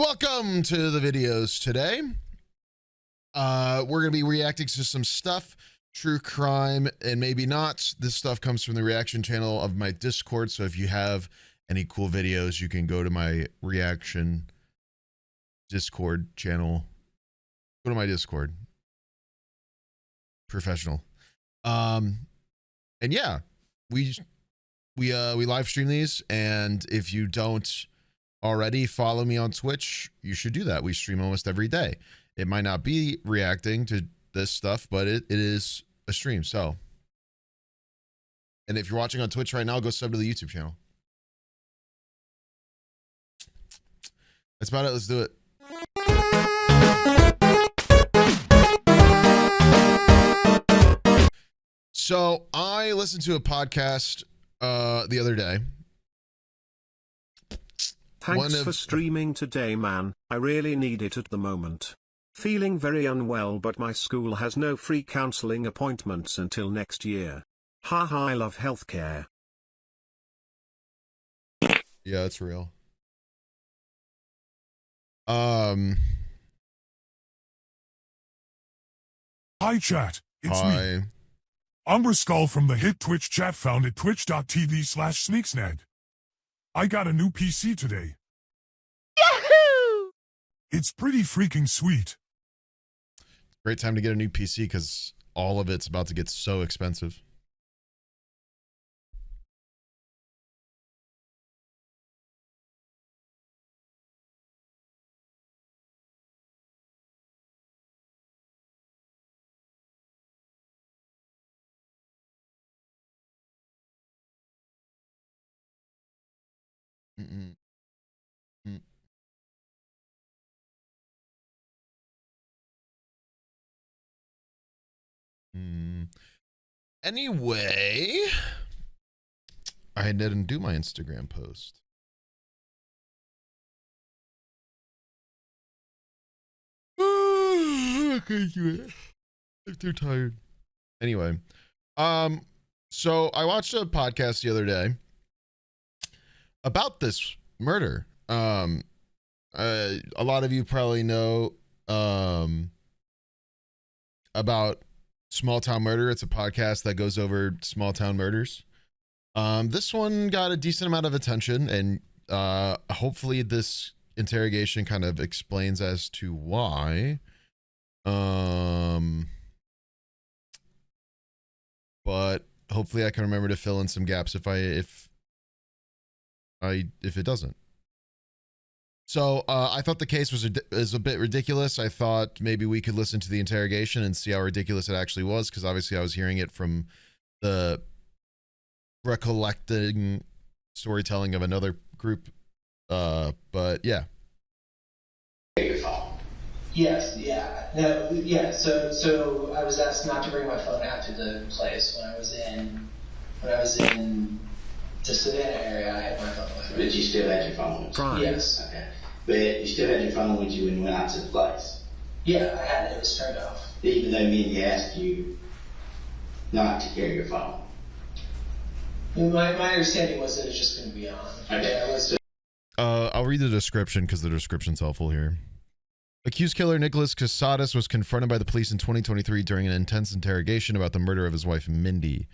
Welcome to the videos today. We're going to be reacting to some stuff, true crime, and maybe not. This stuff comes from the reaction channel of my Discord, so if you have any cool videos, you can go to my reaction Discord channel. Go to my Discord. Professional. And yeah, we live stream these, and if you don't already follow me on Twitch, you should do that. We stream almost every day. It might not be reacting to this stuff, but it is a stream. So, and if you're watching on Twitch right now, go sub to the YouTube channel. That's about it. Let's do it. So I listened to a podcast the other day. Thanks for streaming today, man. I really need it at the moment. Feeling very unwell, but my school has no free counseling appointments until next year. Haha, I love healthcare. Yeah, it's real. Hi, chat, it's me. I'm Rascal from the hit Twitch chat found at twitch.tv/Sneegsnag. I got a new PC today. Yahoo! It's pretty freaking sweet. Great time to get a new PC because all of it's about to get so expensive. Anyway, I didn't do my Instagram post. I can't do it. I'm too tired. Anyway, so I watched a podcast the other day about this murder. A lot of you probably know about Small Town Murder. It's a podcast that goes over small town murders. This one got a decent amount of attention, and hopefully this interrogation kind of explains as to why. But hopefully I can remember to fill in some gaps if it doesn't. So I thought the case was a bit ridiculous. I thought maybe we could listen to the interrogation and see how ridiculous it actually was, because obviously I was hearing it from the recollecting storytelling of another group. But yeah. Your phone. Yes, yeah. No, yeah, so I was asked not to bring my phone out to the place when I was in the Savannah area. I had my phone with me. But you still had your phone with you? Right. Yes. Okay. But you still had your phone with you when you went out to the place? Yeah, I had it. It was turned off. Even though Mindy asked you not to carry your phone? My understanding was that it's just going to be on. Okay. I'll read the description because the description's helpful here. Accused killer Nicholas Casadas was confronted by the police in 2023 during an intense interrogation about the murder of his wife, Mindy.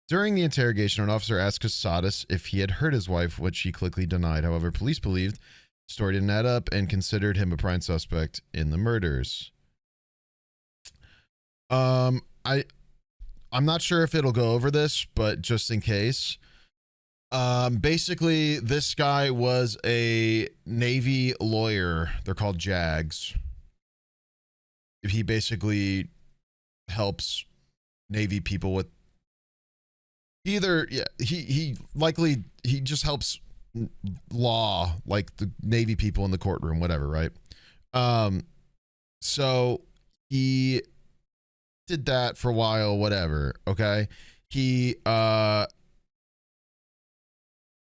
During the interrogation, an officer asked Casadas if he had hurt his wife, which he quickly denied. However, police believed the story didn't add up and considered him a prime suspect in the murders. I'm not sure if it'll go over this, but just in case. Basically, this guy was a Navy lawyer. They're called JAGs. He basically helps Navy people with either, yeah, he just helps law, like the Navy people in the courtroom, whatever, right? So he did that for a while, whatever, okay? He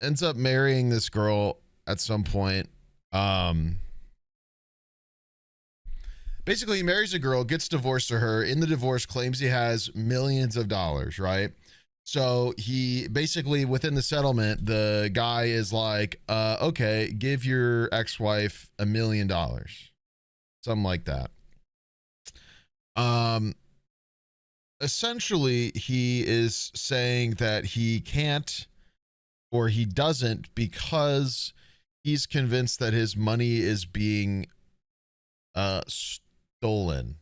ends up marrying this girl at some point. Basically, he marries a girl, gets divorced to her. In the divorce, claims he has millions of dollars, right? So he basically, within the settlement, the guy is like, okay, give your ex-wife $1 million, something like that. Essentially, he is saying that he can't, or he doesn't, because he's convinced that his money is being stolen.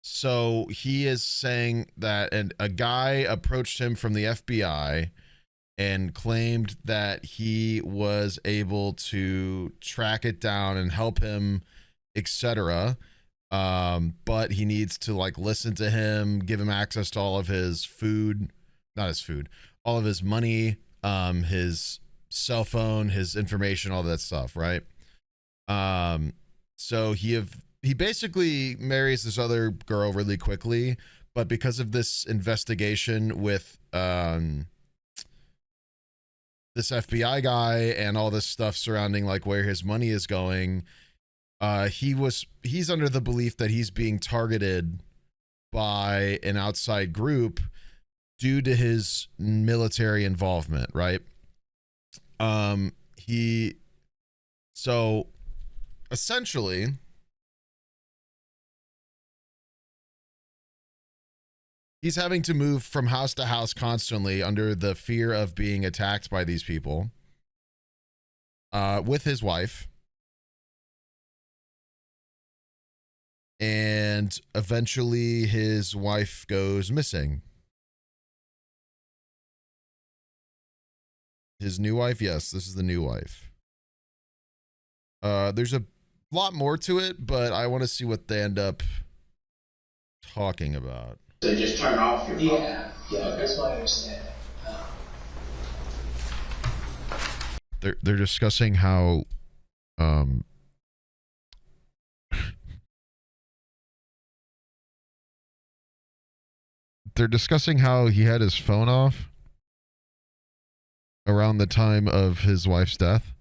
So he is saying that, and a guy approached him from the FBI and claimed that he was able to track it down and help him, etc. But he needs to like listen to him, give him access to all of his food, not his food, all of his money, his cell phone, his information, all that stuff, right? So he basically marries this other girl really quickly, but because of this investigation with this FBI guy and all this stuff surrounding like where his money is going, he's under the belief that he's being targeted by an outside group due to his military involvement, right? So essentially, he's having to move from house to house constantly under the fear of being attacked by these people, with his wife. And eventually his wife goes missing. His new wife? Yes, this is the new wife. There's a lot more to it, but I want to see what they end up talking about. So just turn off your phone? Yeah, that's my understanding. They're discussing how they're discussing how he had his phone off around the time of his wife's death.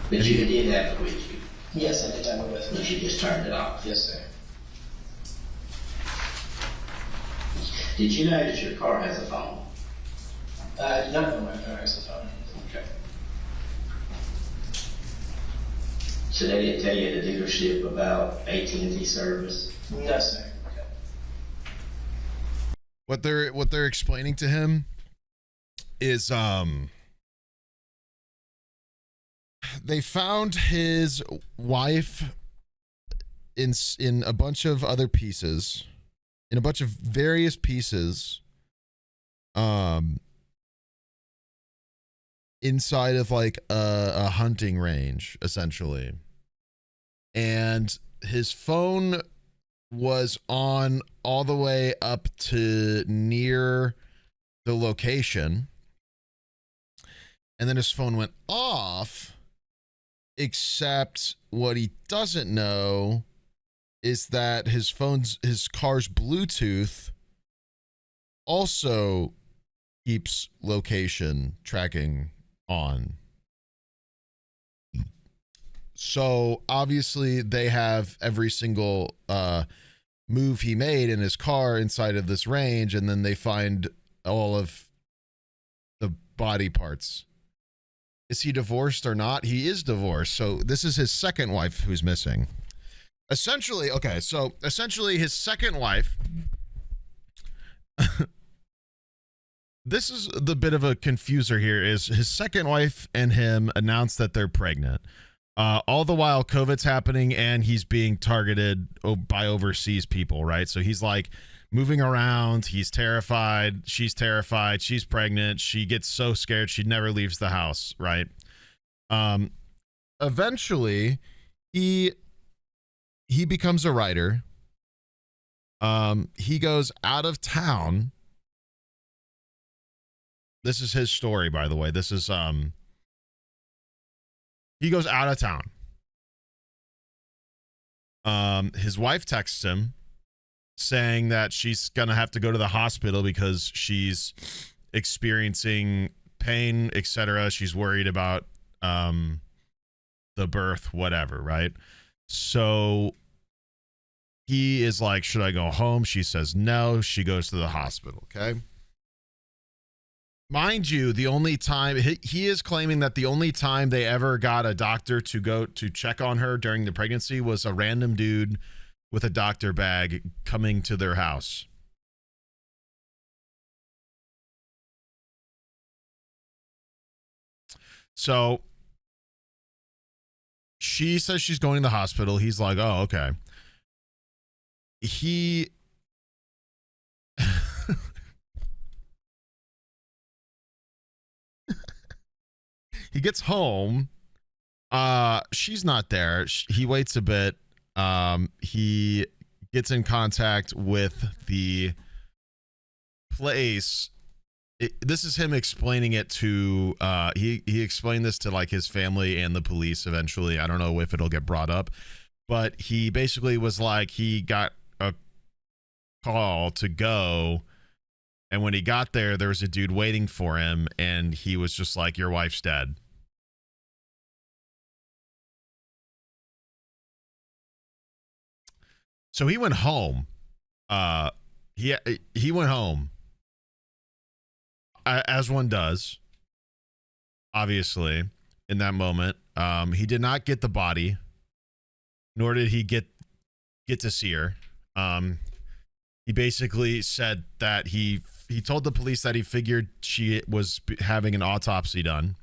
But you did have it with you. Yes, I did have it with But me. you just turned it off. Yes, sir. Did you know that your car has a phone? I do not know my car has a phone. Okay. So they didn't tell you at the dealership about AT&T service? No, sir. What they're explaining to him is they found his wife in a bunch of other pieces, in a bunch of various pieces, inside of like a hunting range, essentially. And his phone was on all the way up to near the location. And then his phone went off, except what he doesn't know is that his car's Bluetooth also keeps location tracking on. So obviously they have every single move he made in his car inside of this range, and then they find all of the body parts. Is he divorced or not? He is divorced. So this is his second wife who's missing. Essentially, his second wife, this is the bit of a confuser here, is his second wife and him announced that they're pregnant. All the while COVID's happening and he's being targeted by overseas people, right? So he's like moving around. He's terrified. She's terrified. She's pregnant. She gets so scared she never leaves the house, right? Eventually, he becomes a writer. He goes out of town. This is his story, by the way. This is he goes out of town. His wife texts him saying that she's gonna have to go to the hospital because she's experiencing pain, etc. She's worried about the birth, whatever, right? So he is like, should I go home? She says no. She goes to the hospital. Okay. Mind you, the only time he is claiming that the only time they ever got a doctor to go to check on her during the pregnancy was a random dude with a doctor bag coming to their house. So she says she's going to the hospital. He's like, oh, okay. He he gets home. She's not there. He waits a bit. He gets in contact with the place. This is him explaining it to he explained this to like his family and the police eventually. I don't know if it'll get brought up, but he basically was like, he got a call to go, and when he got there was a dude waiting for him, and he was just like, your wife's dead. So he went home. He went home, as one does, obviously, in that moment. He did not get the body, nor did he get to see her. He basically said that he told the police that he figured she was having an autopsy done,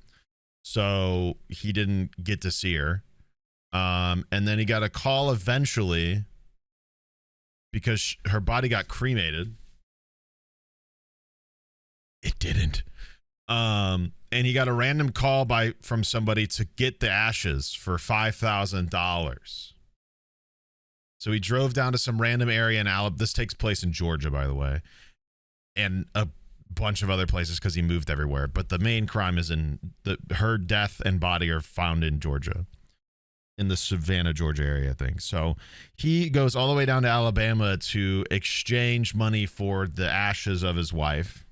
so he didn't get to see her. And then he got a call eventually because her body got cremated. It didn't. And he got a random call from somebody to get the ashes for $5,000. So he drove down to some random area in Alabama. This takes place in Georgia, by the way, and a bunch of other places because he moved everywhere. But the main crime is her death and body are found in Georgia, in the Savannah, Georgia area, I think. So he goes all the way down to Alabama to exchange money for the ashes of his wife.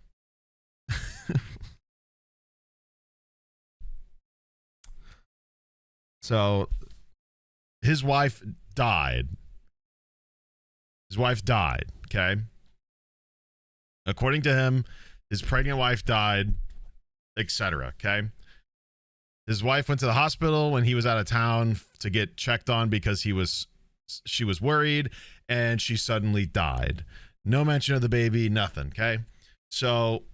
So his wife died. Okay? According to him, his pregnant wife died, etc. Okay? His wife went to the hospital when he was out of town to get checked on because she was worried, and she suddenly died. No mention of the baby, nothing. Okay? So,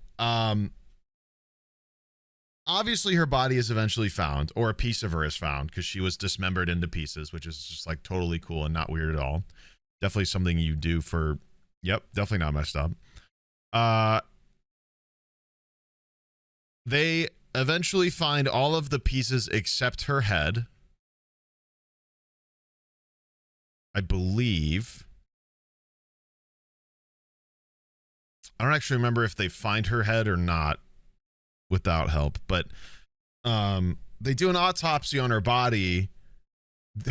obviously her body is eventually found, or a piece of her is found, because she was dismembered into pieces, which is just like totally cool and not weird at all. Definitely something you do for, definitely not messed up. They eventually find all of the pieces except her head, I believe. I don't actually remember if they find her head or not without help, but they do an autopsy on her body,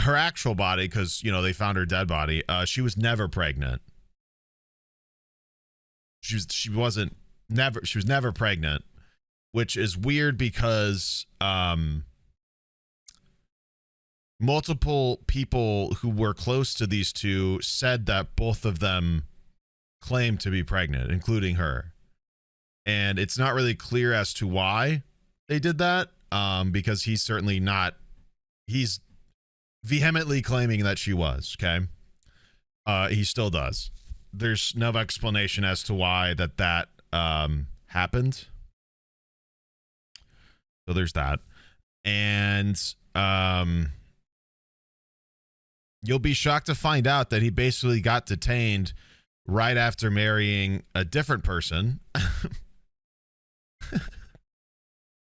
her actual body, because they found her dead body. She was never pregnant. She was never pregnant, which is weird because multiple people who were close to these two said that both of them claimed to be pregnant, including her. And it's not really clear as to why they did that, because he's vehemently claiming that she was, okay? He still does. There's no explanation as to why that happened. So there's that. And you'll be shocked to find out that he basically got detained right after marrying a different person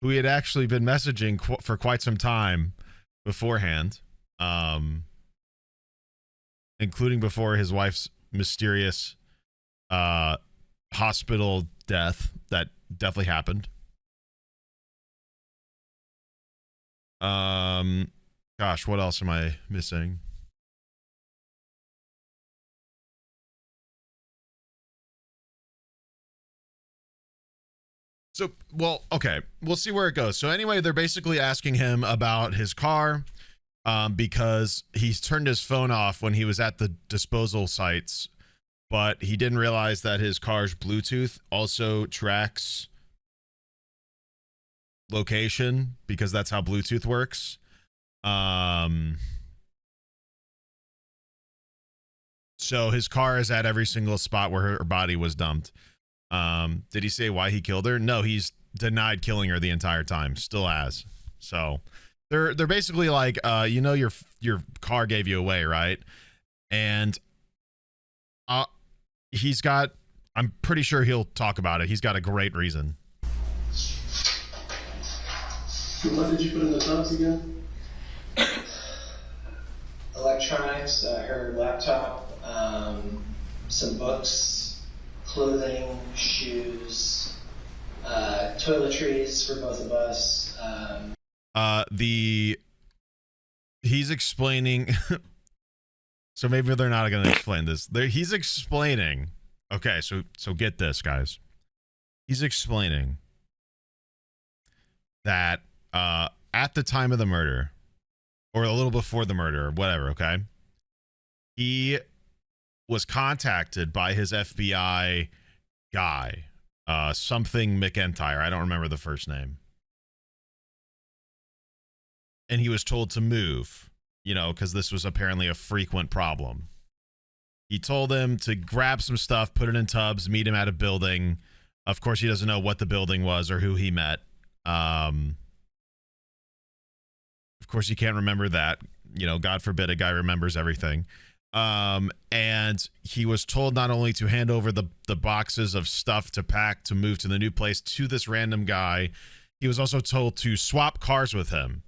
who he had actually been messaging for quite some time beforehand, including before his wife's mysterious hospital death that definitely happened. Gosh, what else am I missing? So, well, okay, we'll see where it goes. So anyway, they're basically asking him about his car. because he's turned his phone off when he was at the disposal sites, but he didn't realize that his car's Bluetooth also tracks location because that's how Bluetooth works. So his car is at every single spot where her body was dumped. Did he say why he killed her? No, he's denied killing her the entire time. Still has. So they're basically like, your car gave you away, right? And he's got, I'm pretty sure he'll talk about it. He's got a great reason. What did you put in the tubs again? Electronics, her laptop, some books, clothing, shoes, toiletries for both of us. He's explaining. So maybe they're not going to explain this. He's explaining. Okay, so get this, guys. He's explaining that at the time of the murder, or a little before the murder, or whatever, okay, he was contacted by his FBI guy, something McEntire. I don't remember the first name. And he was told to move, because this was apparently a frequent problem. He told him to grab some stuff, put it in tubs, meet him at a building. Of course, he doesn't know what the building was or who he met. Of course, you can't remember that. God forbid a guy remembers everything. And he was told not only to hand over the boxes of stuff to pack to move to the new place to this random guy, he was also told to swap cars with him.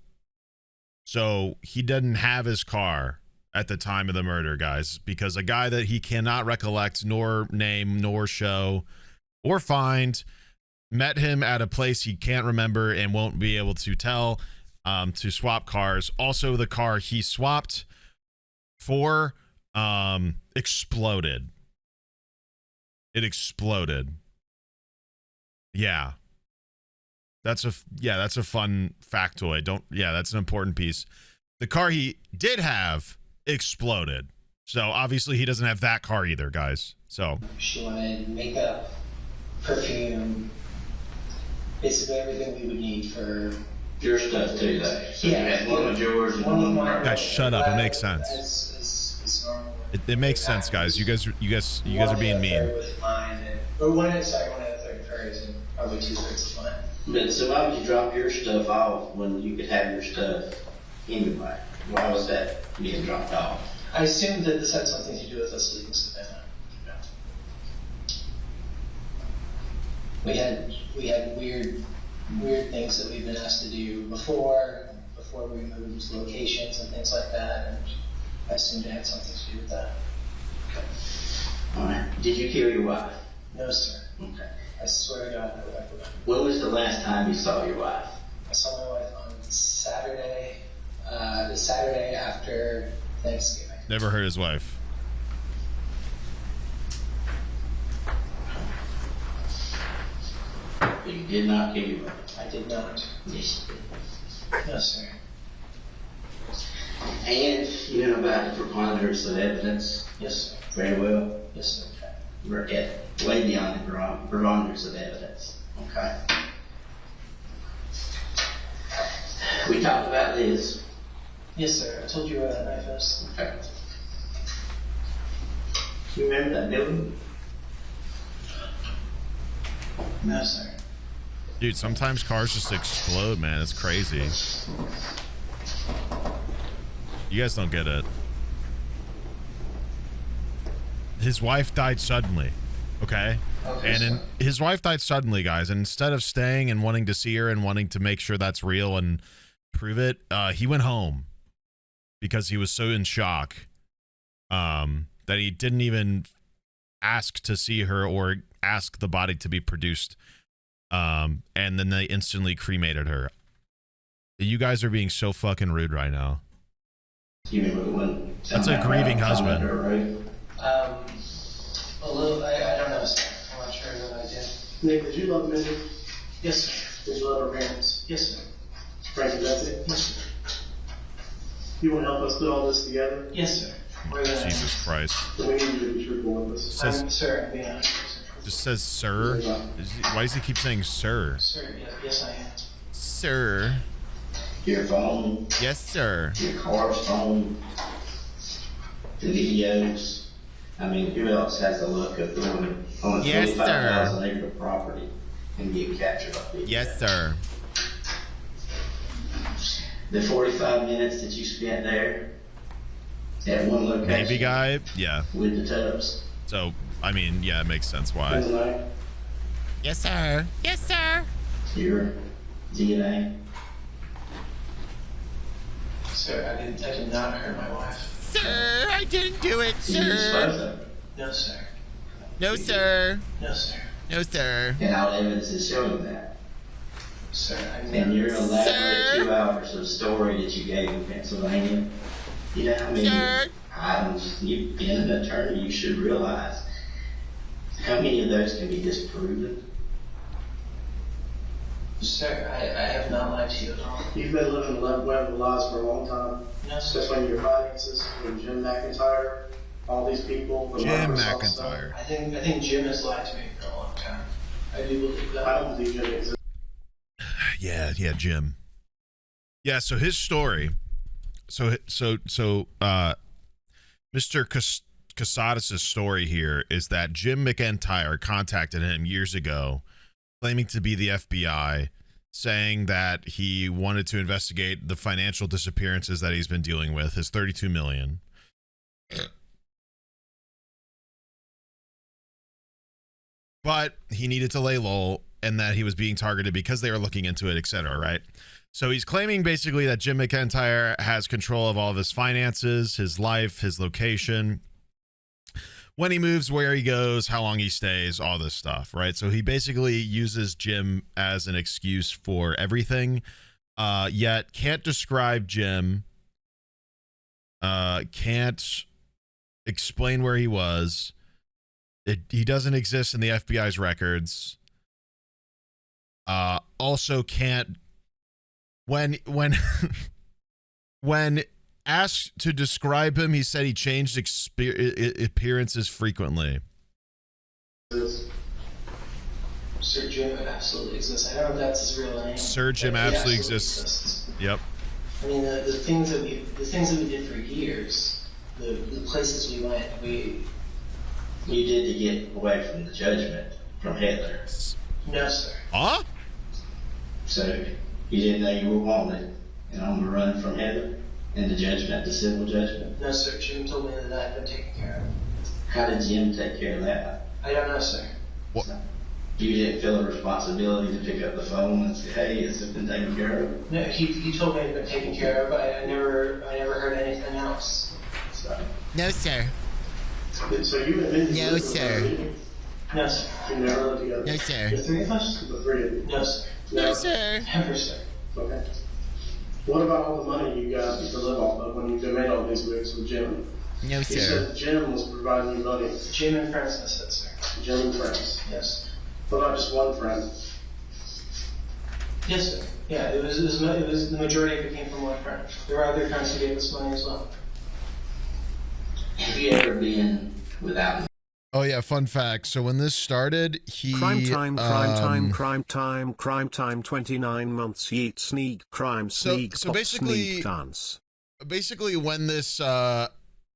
So he didn't have his car at the time of the murder, guys, because a guy that he cannot recollect, nor name, nor show, or find, met him at a place he can't remember and won't be able to tell, to swap cars. Also, the car he swapped for exploded. It exploded. Yeah. That's a fun factoid. That's an important piece. The car he did have exploded. So obviously he doesn't have that car either, guys. So She wanted makeup, perfume, basically everything we would need for Your stuff too, though. So Yeah. you had one was yours and one one of was mine. mine. Guys, shut up. It makes sense. It's normal. it makes sense, guys. You guys are being mean. One and a third of hers, and probably 2/3 of mine. But so why would you drop your stuff off when you could have your stuff anyway? Why was that being dropped off? I assumed that this had something to do with us leaving Savannah. We had weird things that we've been asked to do before we moved locations and things like that, and I assumed it had something to do with that. Alright. Did you kill your wife? No, sir. Okay. I swear to God, I forgot. When was the last time you saw your wife? I saw my wife on Saturday, the Saturday after Thanksgiving. Never heard his wife. But you did not kill your wife. I did not. Yes, you did. No, sir. And you know about the preponderance of evidence Yes, sir. very well. Yes, sir. We're at way beyond the preponderance of evidence. Okay. We talked about this. Yes, sir. I told you where that knife is. Okay. You remember that building? No, sir. Dude, sometimes cars just explode, man. It's crazy. You guys don't get it. His wife died suddenly. Okay? And his wife died suddenly, guys. And instead of staying and wanting to see her and wanting to make sure that's real and prove it, he went home because he was so in shock that he didn't even ask to see her or ask the body to be produced. And then they instantly cremated her. You guys are being so fucking rude right now. You remember the one? That's a grieving husband. A little, I don't know, sir. I'm not sure what I did. Nick, did you love Mindy? Yes, sir. Did you love her parents? Yes, sir. Frankie, that's it? Yes, sir. You want to help us put all this together? Yes, sir. We're gonna, Jesus Christ. So we need you to be truthful with us. Says, sir, I'm being 100% just says sir. Why does he keep saying sir? Sir, yes, I am. Sir. Your phone, Yes, sir. your car's phone, the videos. I mean, who else has the luck of going on a Yes, sir. 25,000 acre property and get captured on video? Yes, sir. The 45 minutes that you spent there at one location Navy guy? Yeah. with the tubs. So, I mean, yeah, it makes sense And why. tonight, Yes, sir. Yes, sir. Your DNA. Sir, I did not hurt my wife. Sir, I didn't do it, You dispose of it. No, sir. No, sir. No, sir. No, sir. And all evidence is showing that. Sir, I And never. your elaborate Sir. 2 hours of story that you gave in Pennsylvania, you know how many Sir. items, you've been an attorney, you should realize how many of those can be disproven. Sir, I have not lied to you at all. you've been living the web of lies for a long time. No, sir. Especially your finances, from Jim McIntyre, all these people. the Jim Microsoft stuff. McIntyre. I think Jim has lied to me for a long time. I do believe that. I don't believe Jim exists. Yeah, Jim. Yeah, so his story. So Mr. Casadas' story here is that Jim McIntyre contacted him years ago, claiming to be the FBI, saying that he wanted to investigate the financial disappearances that he's been dealing with, his $32 million. But he needed to lay low, and that he was being targeted because they were looking into it, etc., right? So he's claiming basically that Jim McIntyre has control of all of his finances, his life, his location, when he moves, where he goes, how long he stays, all this stuff, right? So he basically uses Jim as an excuse for everything, yet can't describe Jim, can't explain where he was. He doesn't exist in the FBI's records. Also can't, when when asked to describe him, he said he changed appearances frequently. Sir Jim absolutely exists. I don't know if that's his real name. Sir Jim but he absolutely exists. Yep. I mean, the things that we did for years, the places we went, You did to get away from the judgment from Hitler. no, sir. Huh? So you didn't know you were wanted and on the run from Hitler and the judgment, the civil judgment. No, sir. Jim told me that I'd been taken care of. How did Jim take care of that? I don't know, sir. What? You didn't feel a responsibility to pick up the phone and say, hey, it's been taken care of? No, he told me it'd been taken care of. I never heard anything else. So, No, sir. So you and Mindy No, lived sir. together. No, sir. You never lived together. No, sir. The three of us? The three of you. No, sir. No, sir. Never, sir. Okay. What about all the money you got to live off of when you made all these wigs with Jim? No, You sir. said Jim was providing you money. Jim and friends, I said, sir. Jim and friends. Yes. What about just one friend? Yes, sir. Yeah, it was the majority of it came from one friend. There were other friends who gave us money as well. have you ever been without Oh yeah, fun fact. So when this started, he Crime time, 29 months, yeet, sneak, crime, sneak, so pop, basically- sneak, dance. basically when this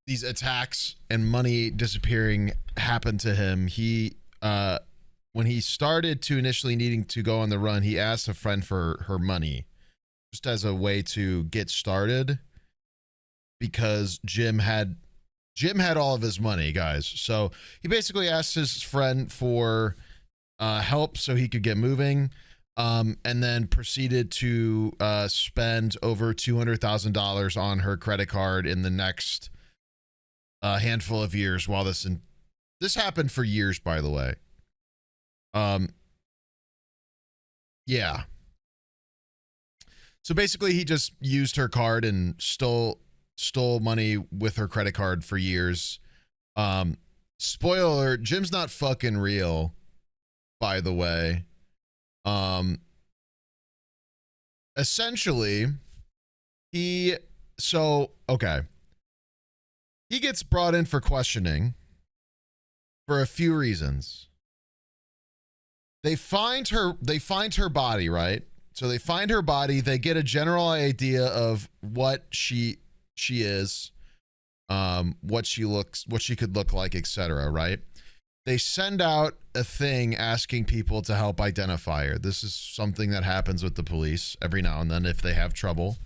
these attacks and money disappearing happened to him, he when he started to initially needing to go on the run, he asked a friend for her money just as a way to get started, because Jim had all of his money, guys. So he basically asked his friend for help so he could get moving, and then proceeded to spend over $200,000 on her credit card in the next handful of years. While this happened for years, by the way. Yeah. So basically, he just used her card and stole money with her credit card for years. Spoiler alert, Jim's not fucking real, by the way. Essentially, he So, okay. He gets brought in for questioning for a few reasons. They find her body, right? So they find her body, they get a general idea of what she is, what she could look like, etc., right? They send out a thing asking people to help identify her. This is something that happens with the police every now and then if they have trouble.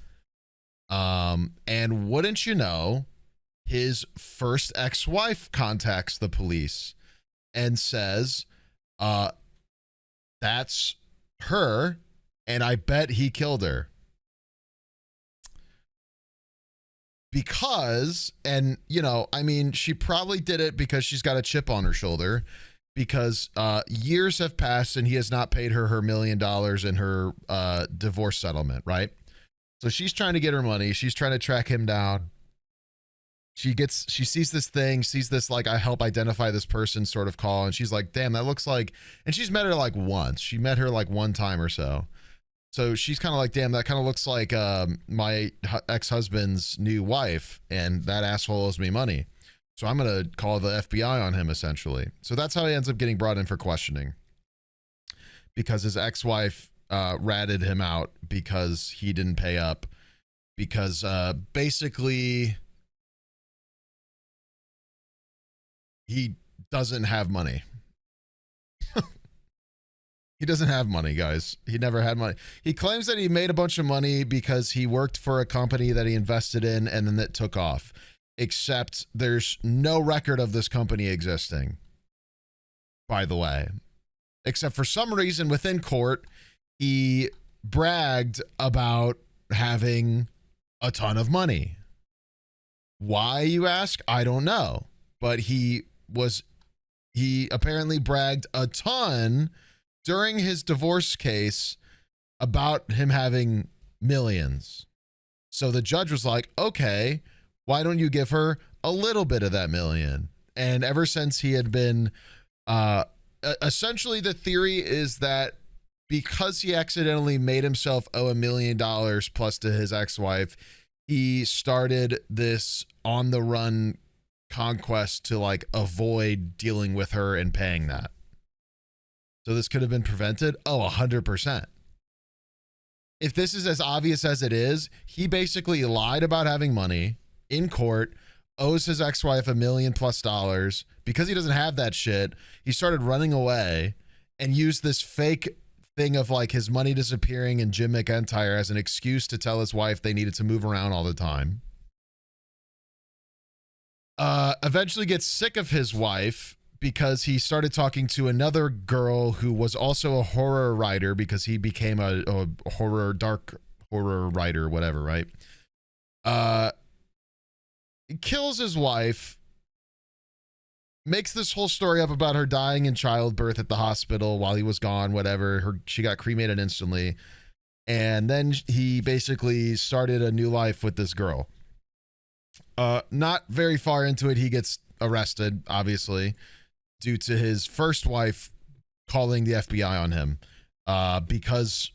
And wouldn't you know, his first ex-wife contacts the police and says, that's her, and I bet he killed her. Because, and you know, I mean, she probably did it because she's got a chip on her shoulder, because years have passed and he has not paid her $1 million in her divorce settlement, right? So she's trying to get her money. She's trying to track him down. She sees this thing, sees this, like, I help identify this person sort of call. And she's like, damn, that looks like, and she's met her like once. She met her like one time or so. So she's kind of like, damn, that kind of looks like my ex-husband's new wife. And that asshole owes me money. So I'm going to call the FBI on him, essentially. So that's how he ends up getting brought in for questioning. Because his ex-wife ratted him out because he didn't pay up. Because basically, he doesn't have money. He doesn't have money, guys. He never had money. He claims that he made a bunch of money because he worked for a company that he invested in and then it took off. Except there's no record of this company existing, by the way. Except for some reason within court, he bragged about having a ton of money. Why, you ask? I don't know. But he apparently bragged a ton during his divorce case about him having millions. So the judge was like, okay, why don't you give her a little bit of that million? And ever since he had been, essentially the theory is that because he accidentally made himself owe $1 million plus to his ex-wife, he started this on the run conquest to like avoid dealing with her and paying that. So this could have been prevented. 100%. If this is as obvious as it is, he basically lied about having money in court, owes his ex-wife $1 million+ because he doesn't have that shit. He started running away and used this fake thing of like his money disappearing in Jim McIntyre as an excuse to tell his wife they needed to move around all the time. Eventually gets sick of his wife because he started talking to another girl who was also a horror writer because he became a dark horror writer, whatever, right? He kills his wife, makes this whole story up about her dying in childbirth at the hospital while he was gone, whatever. She got cremated instantly. And then he basically started a new life with this girl. Not very far into it, he gets arrested, obviously, due to his first wife calling the FBI on him. Because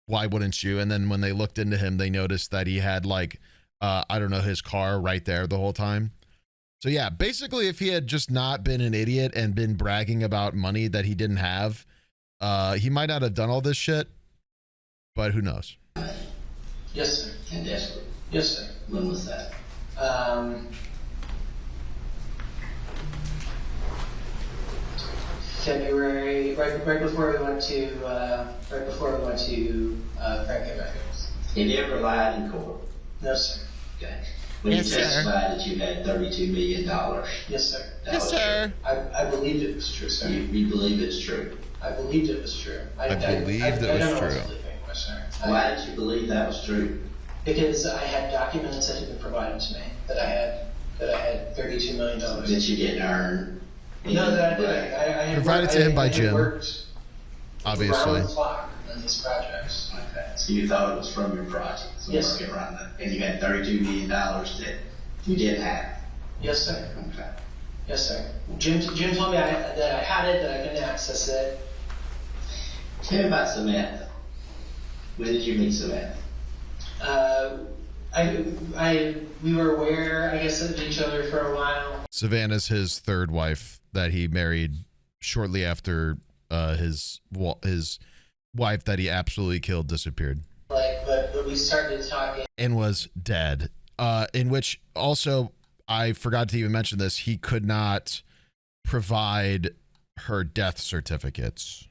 why wouldn't you? And then when they looked into him, they noticed that he had like, I don't know, his car right there the whole time. So yeah, basically if he had just not been an idiot and been bragging about money that he didn't have, he might not have done all this shit, but who knows? Yes, sir. And desperate. Yes, sir. When was that? February, right before we went to Franklin Records. Have you ever lied in court? No, sir. Okay. When Yes, you sir. testified that you had $32 million. Yes, sir. Yes, sir. I believed it was true, sir. You believe it's true. I believed it was true. I believed it was I don't know what true. to believe anymore, sir. Why did you believe that was true? Because I had documents that had been provided to me that I had $32 million. That you didn't earn. No, that I did. I had Provided to him by Jim, worked obviously. around the clock on these projects. Okay. So you thought it was from your projects. Yes. Working around that. And you had $32 million that you didn't have. Yes, sir. Okay. Yes, sir. Jim told me that I had it, that I couldn't access it. Tell me about Samantha. When did you meet Samantha? we were aware, I guess, of each other for a while. Savannah's his third wife that he married shortly after his wife that he absolutely killed disappeared. But we started talking and was dead. In which also, I forgot to even mention this, he could not provide her death certificates.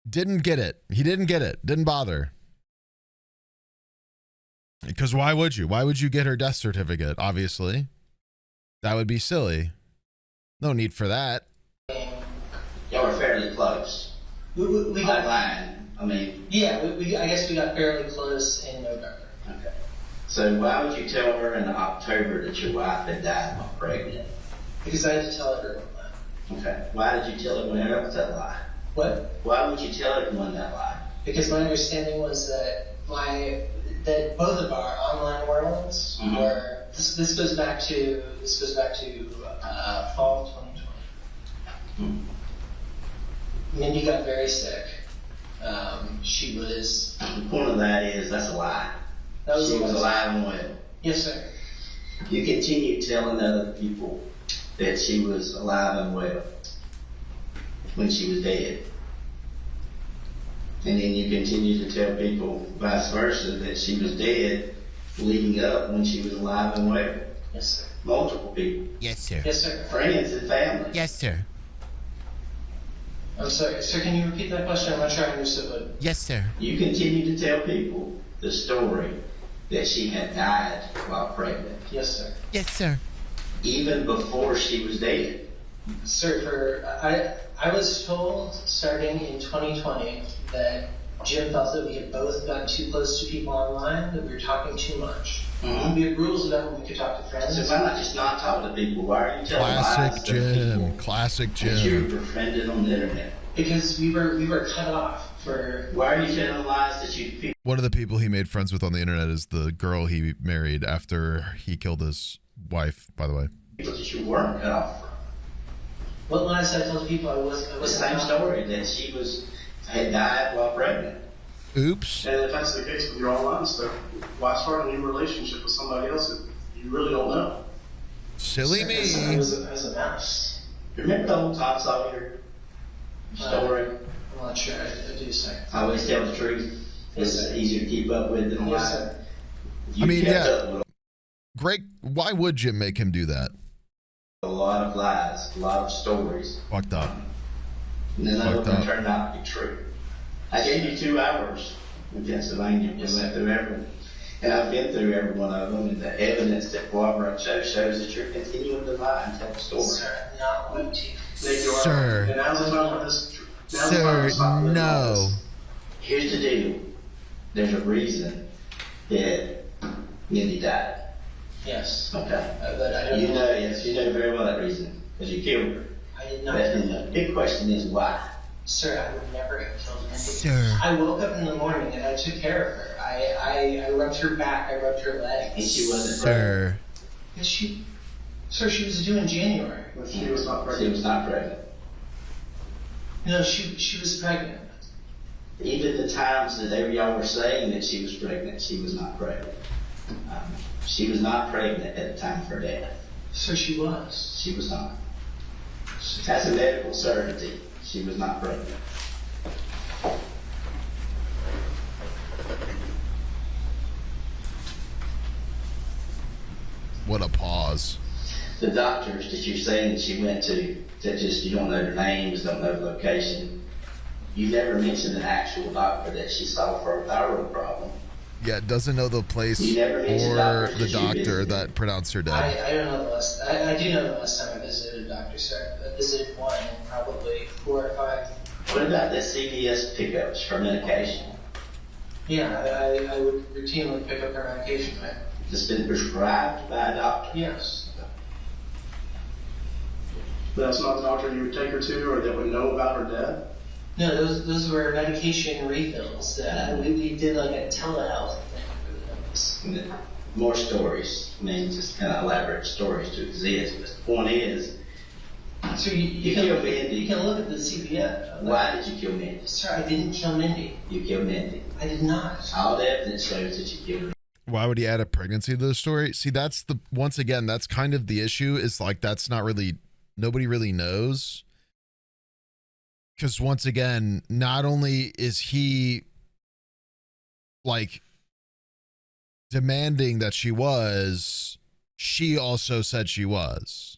Didn't get it. He didn't get it. Didn't bother. Because why would you? Why would you get her death certificate? Obviously. That would be silly. No need for that. Y'all were fairly close. We got online. I mean, yeah. I guess we got fairly close in November. Okay. So why would you tell her in October that your wife had died while pregnant? Because I had to tell everyone that. Okay. Why did you tell everyone else that lie? What? Why would you tell everyone that lie? Because my understanding was that both of our online worlds were. This goes back to fall of 2020. Mindy got very sick. She was. The point of that is that's a lie. She was alive and well. Yes, sir. You continue telling other people that she was alive and well when she was dead. And then you continue to tell people vice versa that she was dead leading up when she was alive and well. Yes, sir. Multiple people. Yes, sir. Yes, sir. Friends and family. Yes, sir. I'm sorry. Sir, can you repeat that question? I'm not sure I understood what. Yes, sir. You continue to tell people the story that she had died while pregnant. Yes, sir. Yes, sir. Even before she was dead. Sir, I was told starting in 2020 that Jim felt that we had both gotten too close to people online, that we were talking too much. We had rules about when we could talk to friends. So why not just not talk to people? Why are you telling lies Classic to people? Jim. Classic That you Jim. befriended on the internet. Because we were cut off for. Why are you telling lies that you? One of the people he made friends with on the internet is the girl he married after he killed his wife, by the way. People that you weren't cut off from. What lies I told people I was The same story that she had died while pregnant. Oops. And if that's the case with your online stuff, why start a new relationship with somebody else that you really don't know? Silly me. It was a mess. Remember the old Tom Sawyer story? I'm not sure. I do, sir. Always tell the truth. It's easier to keep up with than a lie. Yes, sir. You I mean, kept yeah. up with Greg, why would Jim make him do that? a lot of lies, a lot of stories. Fucked up. And then none of Fucked them up. turned out to be true. I gave you 2 hours in Pennsylvania. We went through everyone. And I've been through every one of them, and the evidence that Barbara shows that you're continuing to lie and tell the story. Sir, not going to. Sir. And now's the time for this. Now's the time Sir, to stop living like no. this. Here's the deal. There's a reason that Mindy died. Yes. Okay. But I don't You know. know, yes, you know very well that reason, because you killed her. I did not. But then the big question is why? Sir, I would never have killed Mindy. Sir. I woke up in the morning and I took care of her. I rubbed her back, I rubbed her leg. And she wasn't pregnant. Sir. Sir, she was due in January. But she was not She pregnant. was not pregnant. No, she was pregnant. Even the times that y'all were saying that she was pregnant, she was not pregnant. She was not pregnant at the time of her death. Sir, she was. She was not. That's a medical certainty. She was not pregnant. What a pause. The doctors that you're saying that she went to, that just you don't know their names, don't know the location, you never mentioned an actual doctor that she saw for a thyroid problem. Yeah, doesn't know the place You never mentioned or doctors the that you doctor visited. that pronounced her dead. I don't know the last. I do know the last time I visited a doctor, sir. I visited one in probably 4 or 5. What about the CVS pickups for medication? Yeah, I would routinely pick up her medication, right? It's been prescribed by a doctor. Yes. But that's not the doctor you would take her to or that would know about her death? No, those were medication refills that we did like a telehealth thing for the nose. And then more stories. I mean, just kind of elaborate stories to exist. But the point is, Sir, You killed Mindy. You can look at the CPF. Why did you kill Mindy? Sir, I didn't kill Mindy. You killed Mindy. I did not. All the evidence shows that you killed Mindy. Why would he add a pregnancy to the story? See, that's the, once again, that's kind of the issue, is like, that's not really, nobody really knows. Because once again, not only is he like demanding that she also said she was.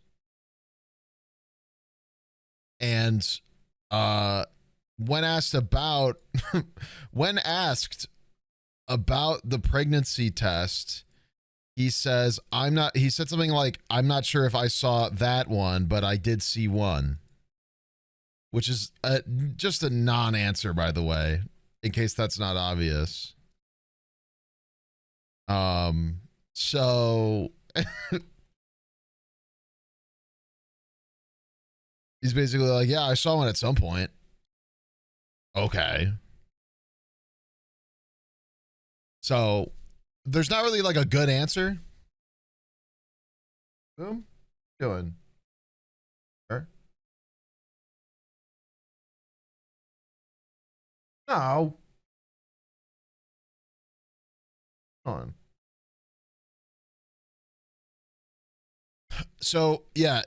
And when asked about the pregnancy test, he says, he said something like, I'm not sure if I saw that one, but I did see one. Which is just a non-answer, by the way, in case that's not obvious. So he's basically like, yeah, I saw one at some point. Okay. So there's not really like a good answer. Boom. Doing. Sure. No. On. So yeah,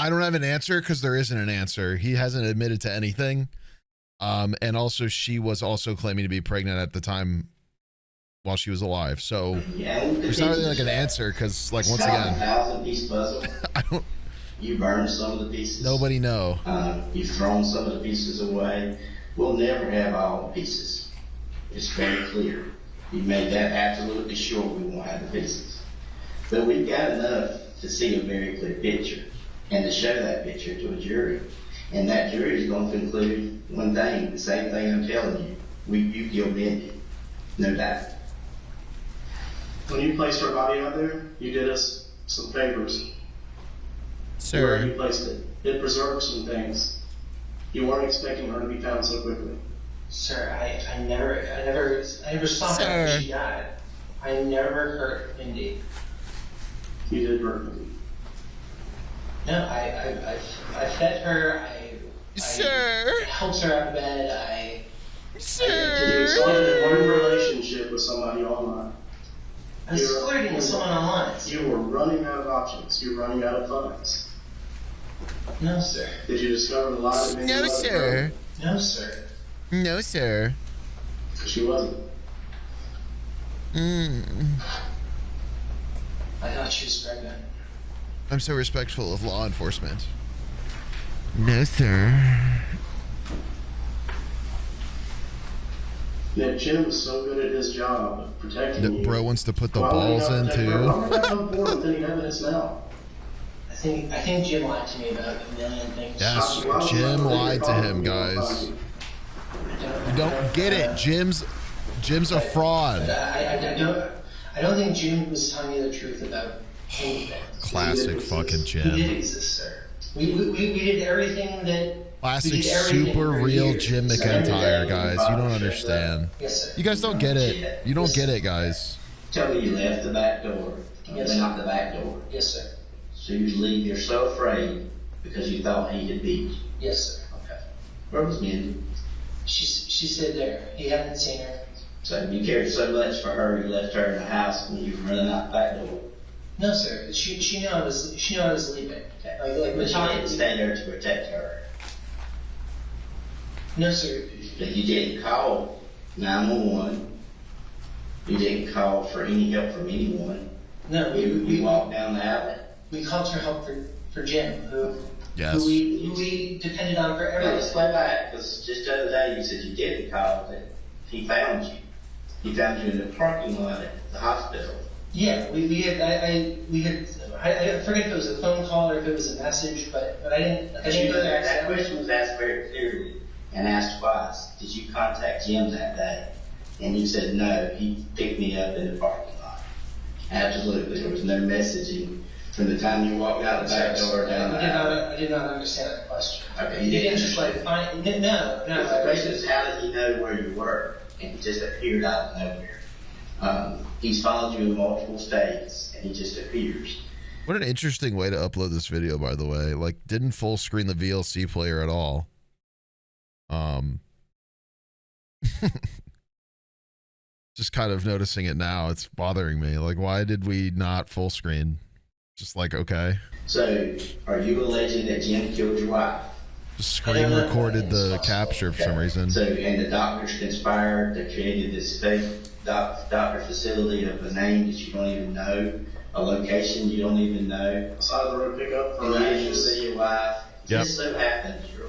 I don't have an answer because there isn't an answer. He hasn't admitted to anything. And also she was also claiming to be pregnant at the time while she was alive. So there's not really like an answer because, like, once again, 1,000-piece puzzle. I don't. You burned some of the pieces. Nobody know. You've thrown some of the pieces away. We'll never have all the pieces. It's very clear. You made that absolutely sure we won't have the pieces. But we've got enough to see a very clear picture and to show that picture to a jury. And that jury is going to conclude one thing, the same thing I'm telling you. You killed Mindy. No doubt. When you placed her body out there, you did us some favors. Sir. Where you placed it. It preserved some things. You weren't expecting her to be found so quickly. Sir, I never saw her after she died. I never hurt Mindy. You did hurt Mindy. No, I fed her. I helped her out of bed. You started one relationship with somebody online. I was flirting with someone online. You were running out of options. You were running out of funds. No, sir. Did you discover the lie that made you No, love sir. her? No, sir. No, sir. She wasn't. I thought she was pregnant. I'm so respectful of law enforcement. No, sir. That Jim was so good at his job of protecting The you. bro wants to put the Why would he balls not in protect her? too. Why would I come forward with any evidence now? I think Jim lied to me about a million things. Yes, Jim lied to him, guys. You don't get it. Jim's a fraud. But I don't think Jim was telling you the truth about anything. Classic fucking He Jim. did exist, sir. We did everything that. Classic super real Jim McIntyre, guys. You don't understand. Yes, sir. You guys don't get it. You don't get it, guys. Tell me you left the back door. Yes, Went sir. out the back door. Yes, sir. So you leave, you're so afraid because you thought he had beat you. Yes, sir. Okay. Where was Mindy? She said there. He hadn't seen her. So you cared so much for her, you left her in the house and you were running out the back door. No, sir. She knew I was leaving. Like But you didn't stay there to protect her. No, sir. But you didn't call 911. You didn't call for any help from anyone. No, We walked down the alley. we called for help for Jim, who we depended on for Now, everything. let's go back, because just the other day you said you didn't call, that he found you. He found you in the parking lot at the hospital. Yeah, we had I forget if it was a phone call or if it was a message, but I didn't go there. That question was asked very clearly and asked twice. Did you contact Jim that day? And you said no, he picked me up in the parking lot. Absolutely, there was no messaging from the time you walked out the back door down the alley. I did not understand that question. Okay, He didn't just like find no. The question is, how did he know where you were? And he just appeared out of nowhere. He's followed you in multiple states, and he just appears. What an interesting way to upload this video, by the way. Like, didn't full screen the VLC player at all. Just kind of noticing it now. It's bothering me. Like, why did we not full screen? Just like, okay. So, are you alleging that Jim killed your wife? Just screen recorded the capture for some reason. So, and the doctors conspired. They created this fake doctor facility of a name that you don't even know, a location you don't even know. Side of the road pickup for You didn't ashes. see your wife. Yep. Just so happens you're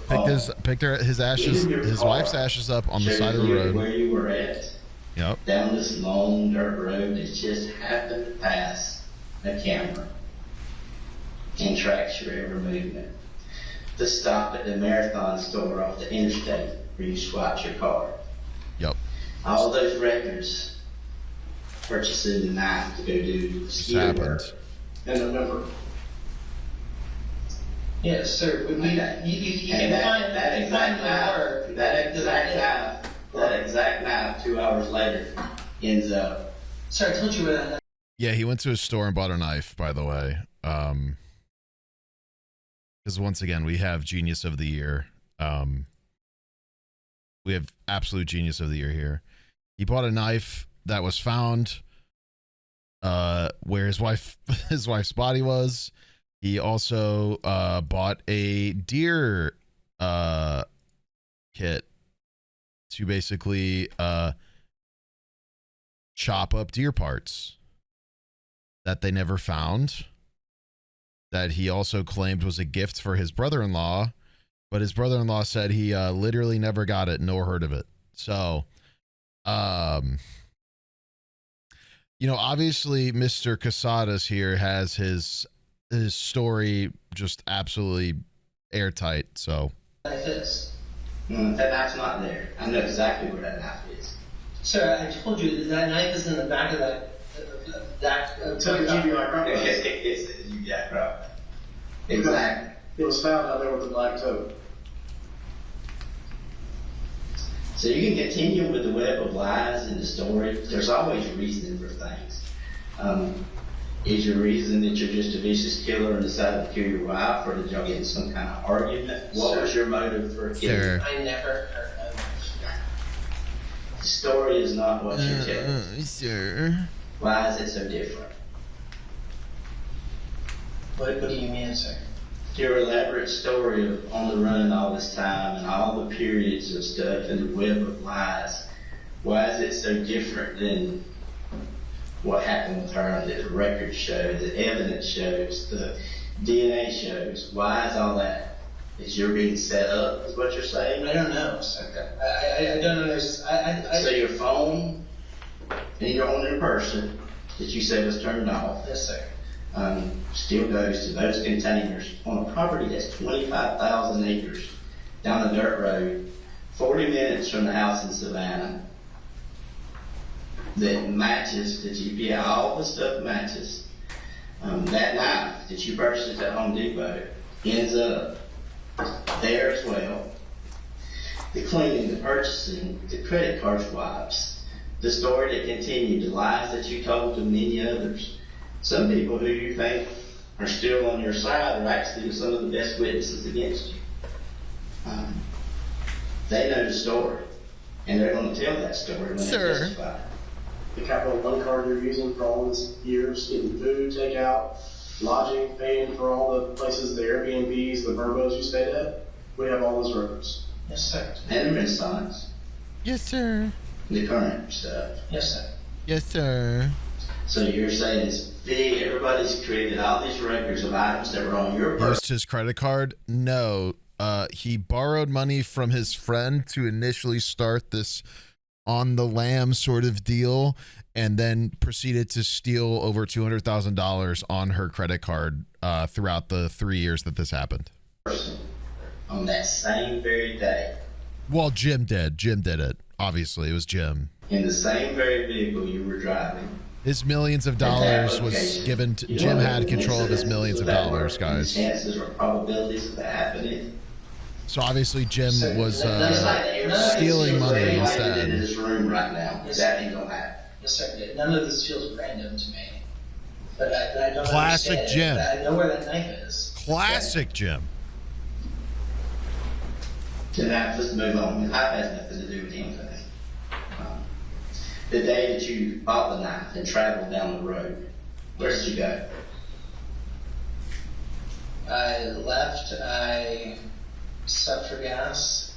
Picked his ashes, his wife's ashes up on the side of the road. Where you were at. Yep. Down this long dirt road that just happened to pass a camera and tracks your every movement. The stop at the marathon store off the interstate where you squat your car. Yep. All those records, purchasing the knife to go do This ski happened. work. In November. Yes, sir. You And can find that exact work. that exact knife 2 hours later ends up. Sir, I told you about that. Yeah, he went to a store and bought a knife, by the way. Because once again, we have Genius of the Year. We have absolute Genius of the Year here. He bought a knife that was found where his wife's body was. He also bought a deer kit to basically chop up deer parts that they never found, that he also claimed was a gift for his brother-in-law, but his brother-in-law said he literally never got it nor heard of it. So, you know, obviously Mr. Casadas here has his story just absolutely airtight. So Knife is. That knife's not there. I know exactly where that knife is. Sir, I told you that knife is in the back of So you give you like right. You got right. Exactly. It was found out there with the black toe. So you can continue with the web of lies in the story. There's always reason for things. Is your reason that you're just a vicious killer and decided to kill your wife, or did y'all get in some kind of argument? What was your motive for killing? Sure. I never heard of it. The story is not what you're telling. sir. Why is it so different? What do you mean, sir? Your elaborate story of on the run all this time and all the periods of stuff and the web of lies, why is it so different than what happened with her? The record shows, the evidence shows, the DNA shows. Why is all that? Is you're being set up, is what you're saying? I don't know, sir. Okay. I don't understand. So your phone and your on your person that you said was turned off, Yes, sir. Still goes to those containers on a property that's 25,000 acres down a dirt road, 40 minutes from the house in Savannah, that matches the GPS, all the stuff matches. That knife that you purchased at Home Depot ends up there as well. The cleaning, the purchasing, the credit card swipes, the story that continued, the lies that you told to many others. Some people who you think are still on your side are actually some of the best witnesses against you. They know the story, and they're going to tell that story when they testify. The Capital One card you're using for all these years, getting food, takeout, lodging, paying for all the places, the Airbnbs, the Verbos you stayed at, we have all those records. Yes, sir. And the Renaissance, Yes, sir. the current stuff. Yes, sir. Yes, sir. So you're saying it's big, everybody's created all these records of items that were on your person. Used his credit card? No. He borrowed money from his friend to initially start this on the lam sort of deal, and then proceeded to steal over $200,000 on her credit card throughout the 3 years that this happened. On that same very day, Well, Jim did. Jim did it. Obviously, it was Jim. in the same very vehicle you were driving. His millions of dollars was given to Jim. Had control of his millions of dollars, guys. Chances or probabilities of that happening. So obviously Jim was Just like everybody stealing is money ready, like instead. in this room right now. That ain't gonna happen. Yes, sir. None of this feels random to me. But I don't Classic understand Jim. it. I know where that knife is. Classic Jim. So now, let's move on. Life has nothing to do with anything. The day that you bought the knife and traveled down the road, where did you go? I left. I stopped for gas.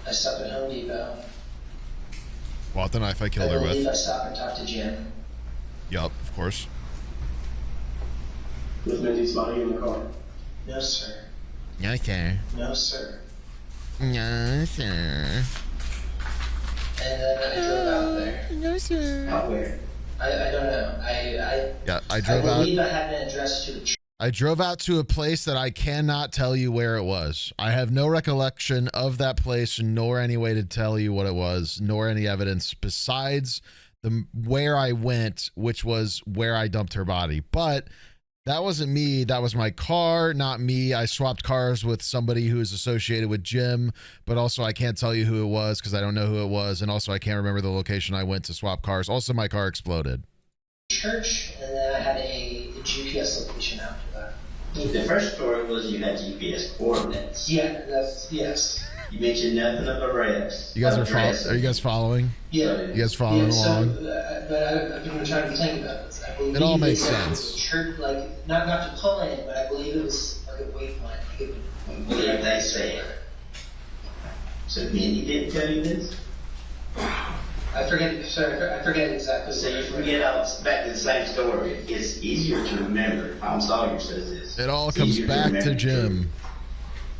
I stopped at Home Depot. Bought the knife I killed I her believe with. I stopped and talked to Jim. Yup, of course. With Mindy's body in the car. No, sir. No, sir. No, sir. No, sir. And then I drove out there. No, sir. Out where? I don't know. Yeah, I I drove out. believe I had an address to a church. I drove out to a place that I cannot tell you where it was. I have no recollection of that place, nor any way to tell you what it was, nor any evidence besides the where I went, which was where I dumped her body. But that wasn't me. That was my car, not me. I swapped cars with somebody who is associated with Jim, but also I can't tell you who it was because I don't know who it was, and also I can't remember the location I went to swap cars. Also, my car exploded. Church, and then I had a GPS location after that. The first story was you had GPS coordinates. Yeah, yes. You mentioned nothing of arrest. You guys are you guys following? Yeah. You guys following along? But I've been trying to think about this. I believe It all makes they said it was sense. a church, like not to pull in, but I believe it was like a waypoint. I believe they said. So Mindy didn't tell you this? I forget. Sorry, I forget exactly. So you forget back to the same story. It's easier to remember. Tom Sawyer says this. It all It's comes easier to back remember to the Jim. truth.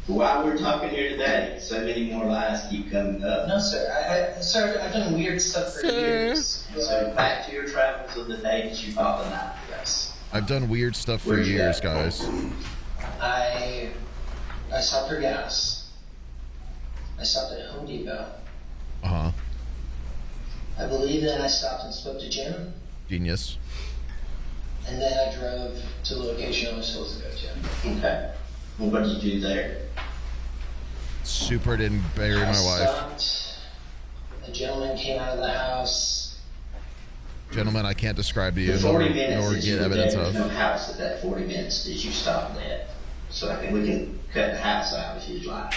While we're talking here today, so many more lies keep coming up. No, sir. Sir, I've done weird stuff for years. So back to your travels of the day that you bought the knife. Yes. I've done weird stuff for Where's years, that? guys. I stopped for gas. I stopped at Home Depot. Uh-huh. I believe then I stopped and spoke to Jim, Genius. and then I drove to the location I was supposed to go to. Okay. Well, what did you do there? Super didn't bury my wife. Stopped. A gentleman came out of the house. Gentlemen, I can't describe to you The nor 40 minutes get that you were evidence there, there's no of. house at that 40 minutes that you stopped at. So we can cut the house out if you'd like.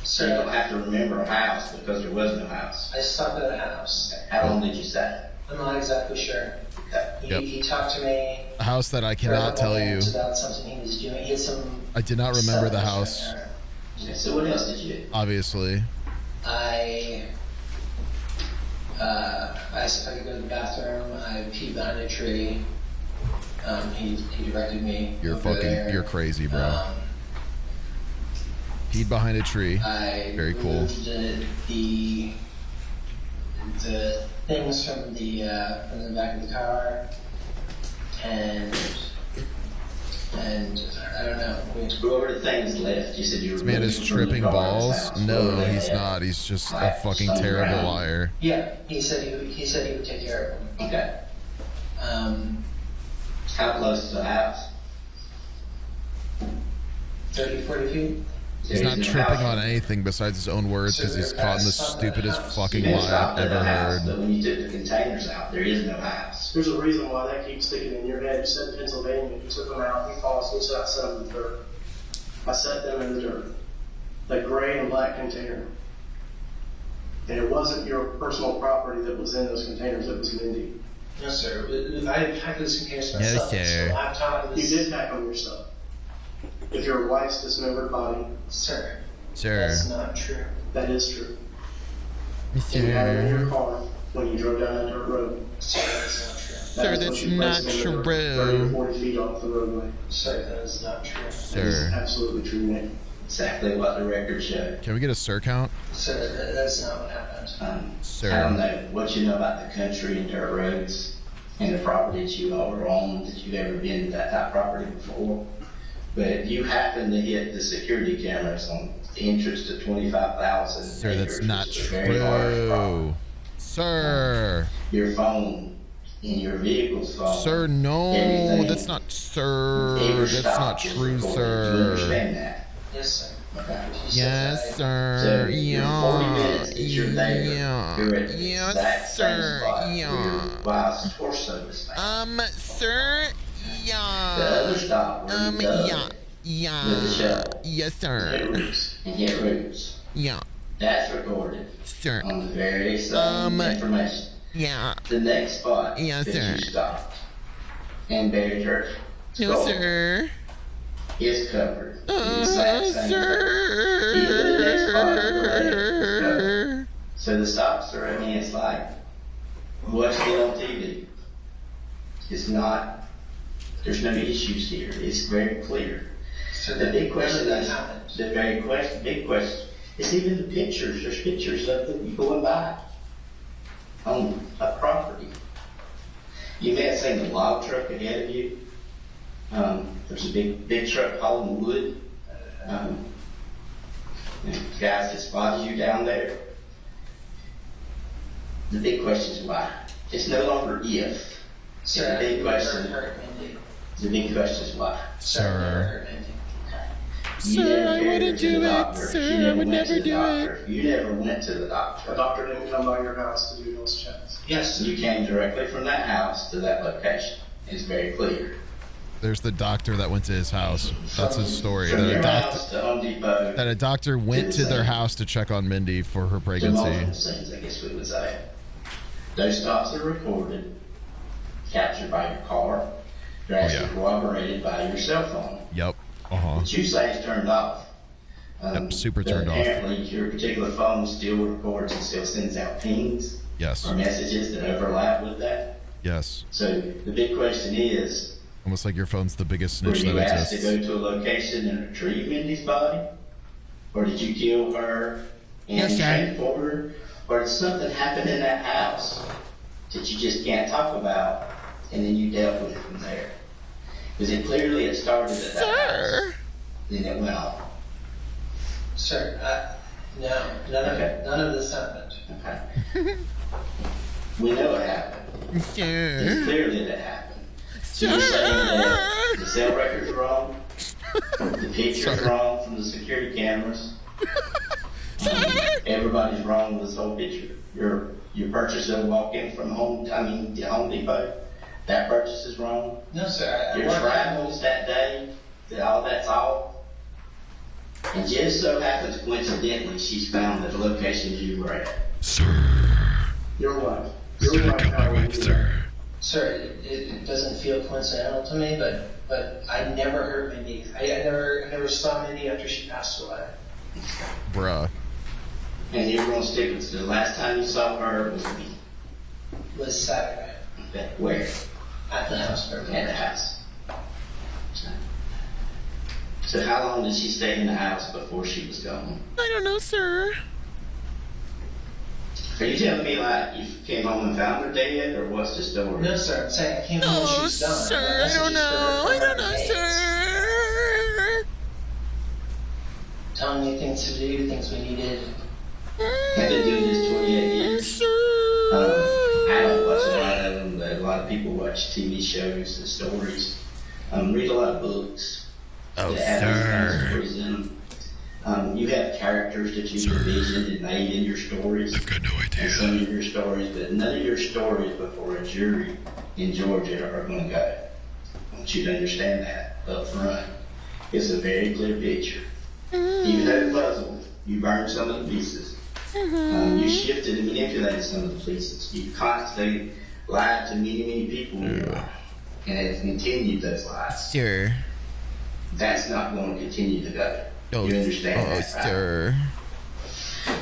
So you don't So have to remember a house because there was no house. I stopped at a house. How long did you stay? I'm not exactly sure. Okay. Yep. He talked to me. A house that I for a cannot couple tell you. minutes about something he was doing. He had some. I did not remember stuff the in his house, front yard. Okay, so what else did you do? obviously. I asked if I could go to the bathroom. I peed behind a tree. He directed me. You're over there. you're crazy, bro. Um, Peed behind a tree. I Very cool. removed the things from the back of the car, and I don't know. Go over the things left. You said you were. This man is tripping balls. No, he's not. He's just a fucking terrible liar. Yeah, he said he would take care of them. Okay. How close to the house? 30, 40 feet. He's not tripping on anything besides his own words because he's caught in the stupidest fucking lie I've ever heard. But when you took the containers out, there is no house. There's a reason why that keeps sticking in your head. You said Pennsylvania, you took them out, you false, you said I set them in the dirt. I set them in the dirt. The gray and black container. And it wasn't your personal property that was in those containers, it was Mindy. No, sir. I packed those containers No, myself. sir. The laptop You was... did pack them yourself. With your wife's dismembered body, Sir, Sir. that's not true. that is true. And you had them in Sir. your car when you drove down that dirt road. Sir, that's not true. Sir, is that's what you placed not them in the dirt, true. 30 or 40 feet off the roadway. Sir, that is not true. That is Sir. absolutely true, Nick. Exactly what the record showed. Can we get a sir count? Sir, that's not what happened. Sir. I don't know what you know about the country and dirt roads and the property that you all own, that you've ever been to that type of property before. But if you happen to hit the security cameras on the entrance to 25,000 Sir, that's acres, not which is a very large true. property, Sir. your phone and your vehicle's phone. Sir, no. everything, That's not, sir. every That's stop not is true, recorded. Do you sir. understand that? Yes, sir. Okay. Yes, So sir. your 40 minutes that you're there, Yeah. you're at the Yes, exact same sir. spot where Yeah. your wife's torso was found. Sir. Yeah. The other stop where you dug Yeah. it Yeah. with the shovel Yes, and sir. hit roots. Yeah. That's recorded Sir. on the very same information. Yeah. The next spot Yes, that sir. you stopped and buried her No, skull sir. is covered. The exact same Sir. Even the next spot is covered. So the stops are, I mean, it's like watching it on TV. It's not, there's no issues here. It's very clear. So The big question that is, happens. the very big question is even the pictures. There's pictures of them going by on a property. You may have seen the log truck ahead of you. There's a big truck hauling wood. Guys that spotted you down there. The big question is why. It's no longer if. Sir, The big question. hurt Mindy. The big question is why. Sir, Sir. hurt Mindy. You Sir, never I carried her wouldn't to the do it, doctor. sir. You I never would went to never the do doctor. You never went to the The doctor. doctor didn't come by your house to do those checks. Yes. You came directly from that house to that location. It's very clear. There's the doctor that went to his house. That's his story. From That your a doctor, house to Home Depot. that a doctor went to their house to check on Mindy for her To pregnancy. multiple scenes, I guess we would say. Those stops are recorded, captured by your car. They're actually corroborated by your cell phone. Yep. Uh-huh. But you say it's turned off. Yep, super but turned off. Apparently, your particular phone still records and still sends out pings Yes. or messages that overlap with that. Yes. So the big question is, Almost like your phone's the biggest were snitch you that asked to exists. go to a location and retrieve Mindy's body? Or did you kill her and Yes, sir. transport her? Or did something happen in that house that you just can't talk about and then you dealt with it from there? Because it clearly started at that house. Then it went on. Sir, no, none of this happened. Okay. We know it happened. It's Sir. clearly that happened. So you're saying that the cell record's wrong, the picture's wrong from the security cameras, everybody's wrong with this whole picture. Your purchase of walk-in from Home Depot, that purchase is wrong. No, sir. Your travels that day, that's all. And just so happens coincidentally, she's found the locations you were at. Your wife. Your wife. How would you know? Sir, it doesn't feel coincidental to me, but I never hurt Mindy. I never saw Mindy after she passed away. Bruh. And you're going to stick with the last time you saw her was me. Was Saturday Where? at the house. At the house. So how long did she stay in the house before she was gone? I don't know, sir. Are you telling me like you came home and found her dead, or what's the story? No, sir. I'm saying I came home and she No, was done. sir. I don't know. I don't know, sir. Telling me things to do, things we needed. I've been doing this 28 years. Sir. I don't watch a lot of them, but a lot of people watch TV shows and stories. Read a lot of books. Oh, that have these kinds of sir. stories in them. You have characters that you envisioned and made in your stories. I've got no And idea. some of your stories, but none of your stories before a jury in Georgia are going to go. I want you to understand that up front. It's a very clear picture. Even though it puzzled, you burned some of the pieces. You shifted and manipulated some of the pieces. You constantly lied to many, many people in your life. And have continued those lies. Sir. That's not going to continue to go. Oh, You understand that, right? sir.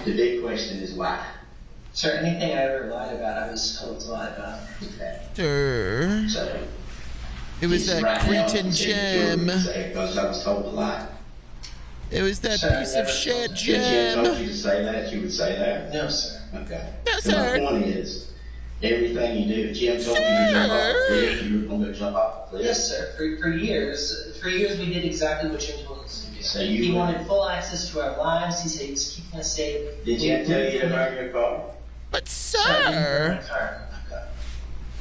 The big question is why. Sir, anything I ever lied about, I was told to lie about. Okay. Sir. So, It was that right now, cretin you said gem. you would say it because I was told to lie. It was that Sir, piece I of never shit told If Jim told gem. you to say that, you would say that. No, sir. Okay. No, So my sir. point is, everything you do, if Jim told you to jump off a cliff, you were going to jump off a cliff. Yes, sir. For years we did exactly what Jim told us to do. So you he would- wanted full access to our lives. He said he was keeping us safe. Did Jim tell you to burn your car? But Sir, I didn't burn sir. my car. Okay.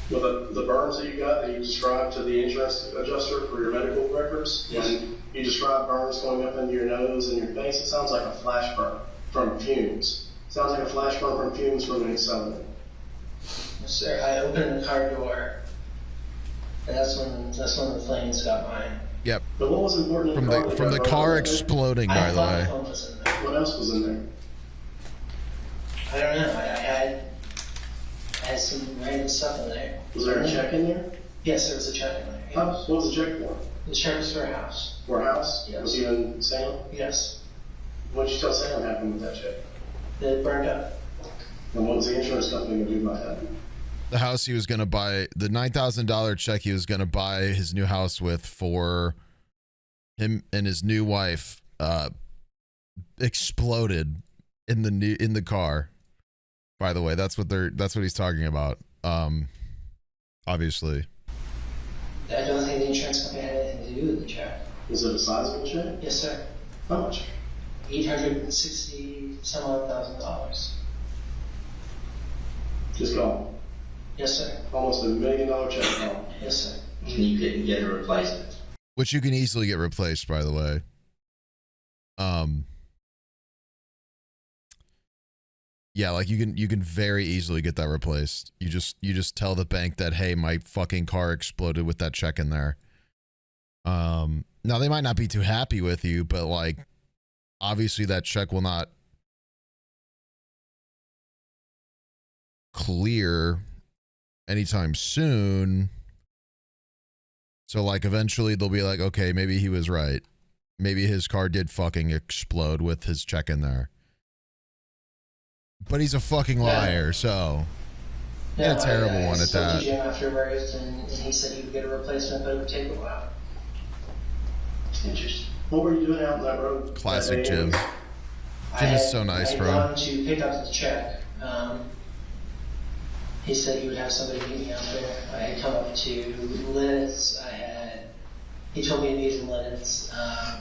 Well, the burns that you got that you described to the insurance adjuster for your medical records, Yes. when you describe burns going up into your nose and your face, it sounds like a flash burn from fumes. Sounds like a flash burn from fumes from an accelerant. Yes, sir. I opened the car door, and that's when the flames got mine. Yep. But what was important in From the car exploding, by the way. phone was in there. What else was in there? I don't know. I had some random stuff in there. Was there a check in there? Yes, there was a check in there. Huh? Yes. What was the check for? The check was for a house. For a house? Yes. Was he in Salem? Yes. What did you tell Sam happened with that check? It burned up. And what was the insurance company going to do about that? The house he was going to buy, the $9,000 check he was going to buy his new house with for him and his new wife exploded in the car. By the way, that's what he's talking about. Obviously. I don't think the insurance company had anything to do with the check. Was it a sizable check? Yes, sir. How much? $860 some odd $1,000. Just gone. Yes, sir. Almost $1 million check gone. Yes, sir. And you couldn't get a replacement. Which you can easily get replaced, by the way. Yeah, like you can very easily get that replaced. You just tell the bank that, hey, my fucking car exploded with that check in there. Now they might not be too happy with you, but like obviously that check will not clear anytime soon. So like eventually they'll be like, okay, maybe he was right. Maybe his car did fucking explode with his check in there. But he's a fucking liar, so No, a terrible one I at spoke that. to Jim afterwards, and he said he would get a replacement, but it would take a while. Interesting. What were you doing out on that road? Classic that day? Jim. Jim is so nice, I bro. had gone to pick up the check. He said he would have somebody meet me out there. I had come up to Linnet's. He told me to meet in Linnet's. I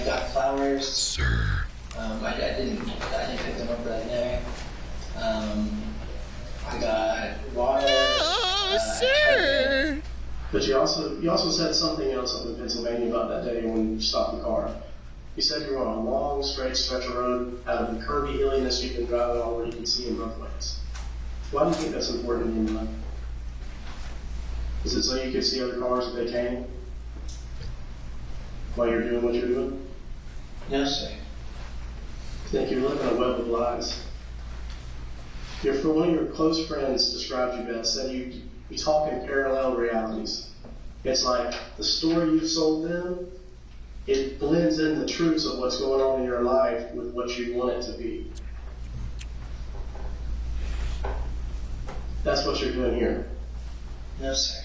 got flowers. Sir. I didn't pick them up that day. I got water. Sir. But you also said something else up in Pennsylvania about that day when you stopped the car. You said you were on a long, straight stretch of road out of the curvy hilliness you've been driving on where you can see in both ways. Why do you think that's important in your life? Is it so you can see other cars if they came? While you're doing what you're doing? No, sir. I think you're living a web of lies. One of your close friends described you best, said you talk in parallel realities. It's like the story you've sold them, it blends in the truths of what's going on in your life with what you want it to be. That's what you're doing here. No, sir.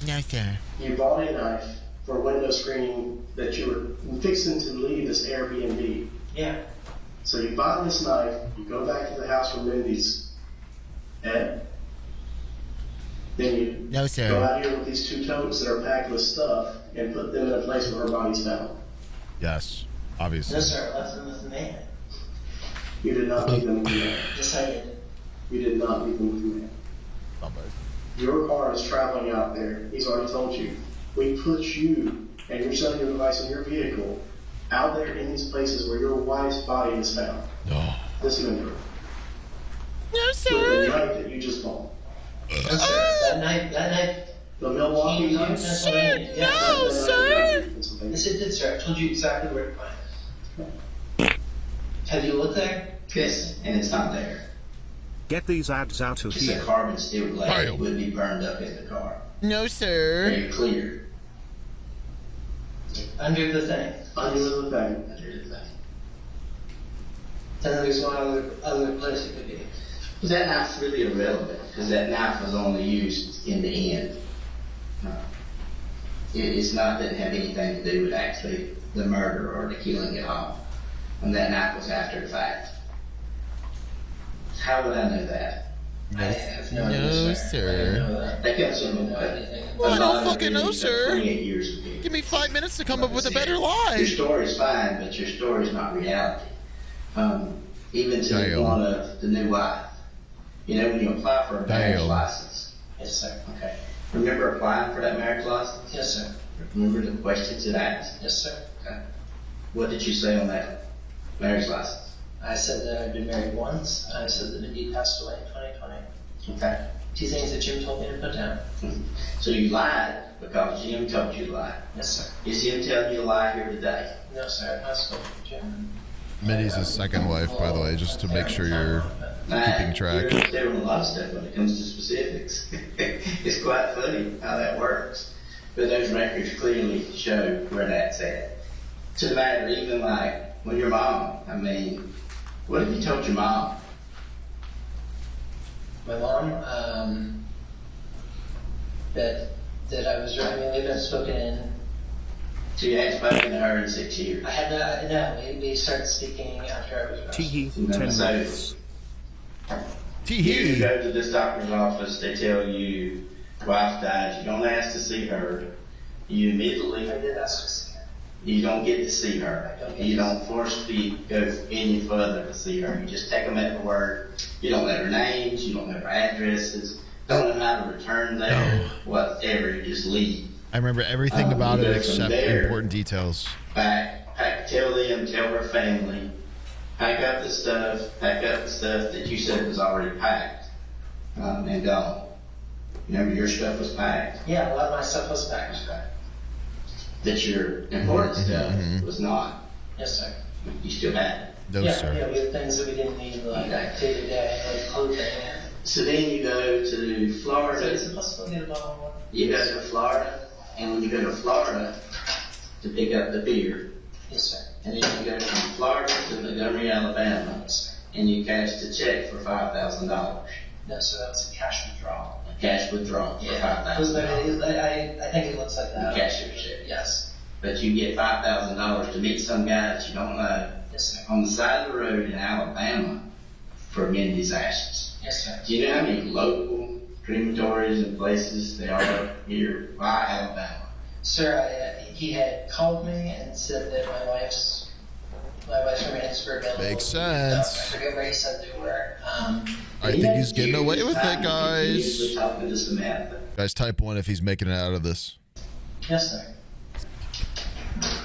No, sir. You bought a knife for window screening that you were fixing to leave this Airbnb. Yeah. So you buy this knife, you go back to the house from Mindy's, and then you No, sir. go out here with these two totes that are packed with stuff and put them in a place where her body's found. Yes, obviously. No, sir. I left them with the man. You did not leave them with the man. Yes, I did. You did not leave them with the man. Your car is traveling out there. He's already told you. We put you and your cellular device in your vehicle out there in these places where your wife's body is found. No. Dismembered. No, With the knife that you just bought. No, sir. That night, The Milwaukee he was in knife? Pennsylvania. Yeah. No, sir. Yes, it did, sir. I told you exactly where to find it. Have you looked there? Yes, and it's not there. Get these ads out of Just a here. carbon steel blade Bam. would be burned up in the car. No, sir. Very clear Under the thing. Under the thing. under the thing. Then there's one other place it could be. But that knife's really irrelevant because that knife was only used in the end. It's not doesn't have anything to do with actually the murder or the killing at all. And that knife was after the fact. How would I know that? I have no No, idea, sir. I didn't know that. That comes I from didn't know anything. Well, I a don't lot of fucking know, reasons, sir. 28 years ago. Give me 5 minutes to come up with a better lie. Your story's fine, but your story's not reality. Even to Damn. one of the new wife. You know, when you apply for a marriage Damn. license, Yes, sir. Okay. Remember applying for that marriage license? Yes, sir. Remember the questions it asked? Yes, sir. Okay. What did you say on that marriage license? I said that I'd been married once. I said that he passed away in 2020. Okay. 2 things that Jim told me to put down. So you lied because Jim told you to lie. Yes, sir. Is Jim telling you a lie here today? No, sir. I spoke to Jim. Minnie's his second wife, by the way, just to make sure you're keeping track. You're doing a lot of stuff when it comes to specifics. It's quite funny how that works. But those records clearly show where that's at. To the matter, even like when your mom, I mean, what have you told your mom? My mom, that I was driving, we've been spoken in. So you hadn't spoken to her in 6 years. I had no, we started speaking after I was arrested. Tee 10 minutes. You go to this doctor's office, they tell you, wife died, you don't ask to see her. You immediately, I did ask to see her. you don't get to see her. You don't forcefully go any further to see her. You just take them at the word. You don't know her names, you don't know her addresses, don't know how to return there, whatever, you just leave. I remember everything about it except there, important details. Tell her family, pack up the stuff that you said was already packed, and gone. Remember your stuff was packed? Yeah, a lot of my stuff was packed. That your important stuff was not. Yes, sir. You still had it. No, sir. Yeah, we had things that we didn't need, like day to day, like clothing. So then you go to Florida. So is it possible to get a bottle of water? You go to Florida, and when you go to Florida to pick up the beer, Yes, sir. and then you go from Florida to Montgomery, Alabama, Yes, sir. and you cashed a check for $5,000. No, so that was a cash withdrawal. A cash withdrawal for $5,000. I think it looks like that. You cash your check. Yes. But you get $5,000 to meet some guy that you don't know Yes, sir. on the side of the road in Alabama for Mindy's ashes. Yes, sir. Do you know how many local crematories and places there are here by Alabama? Sir, he had called me and said that my wife's remains were available. Makes sense. I forget where he said they were. I think he's getting away with it, We're guys. talking to Samantha. Guys, type 1 if he's making it out of this. Yes, sir.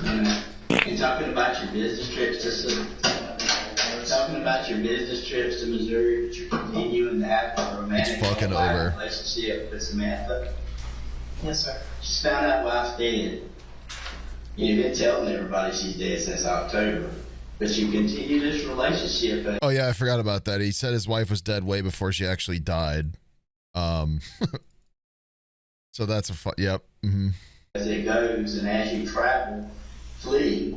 You know, and talking about your business trips to Missouri, but you're continuing to have a romantic fucking online over. relationship with Samantha. Yes, sir. She's found out wife's dead. You've been telling everybody she's dead since October, but you continue this relationship. Oh, yeah, I forgot about that. He said his wife was dead way before she actually died. So that's a fun. Yep. Mm-hmm. As it goes, and as you travel, flee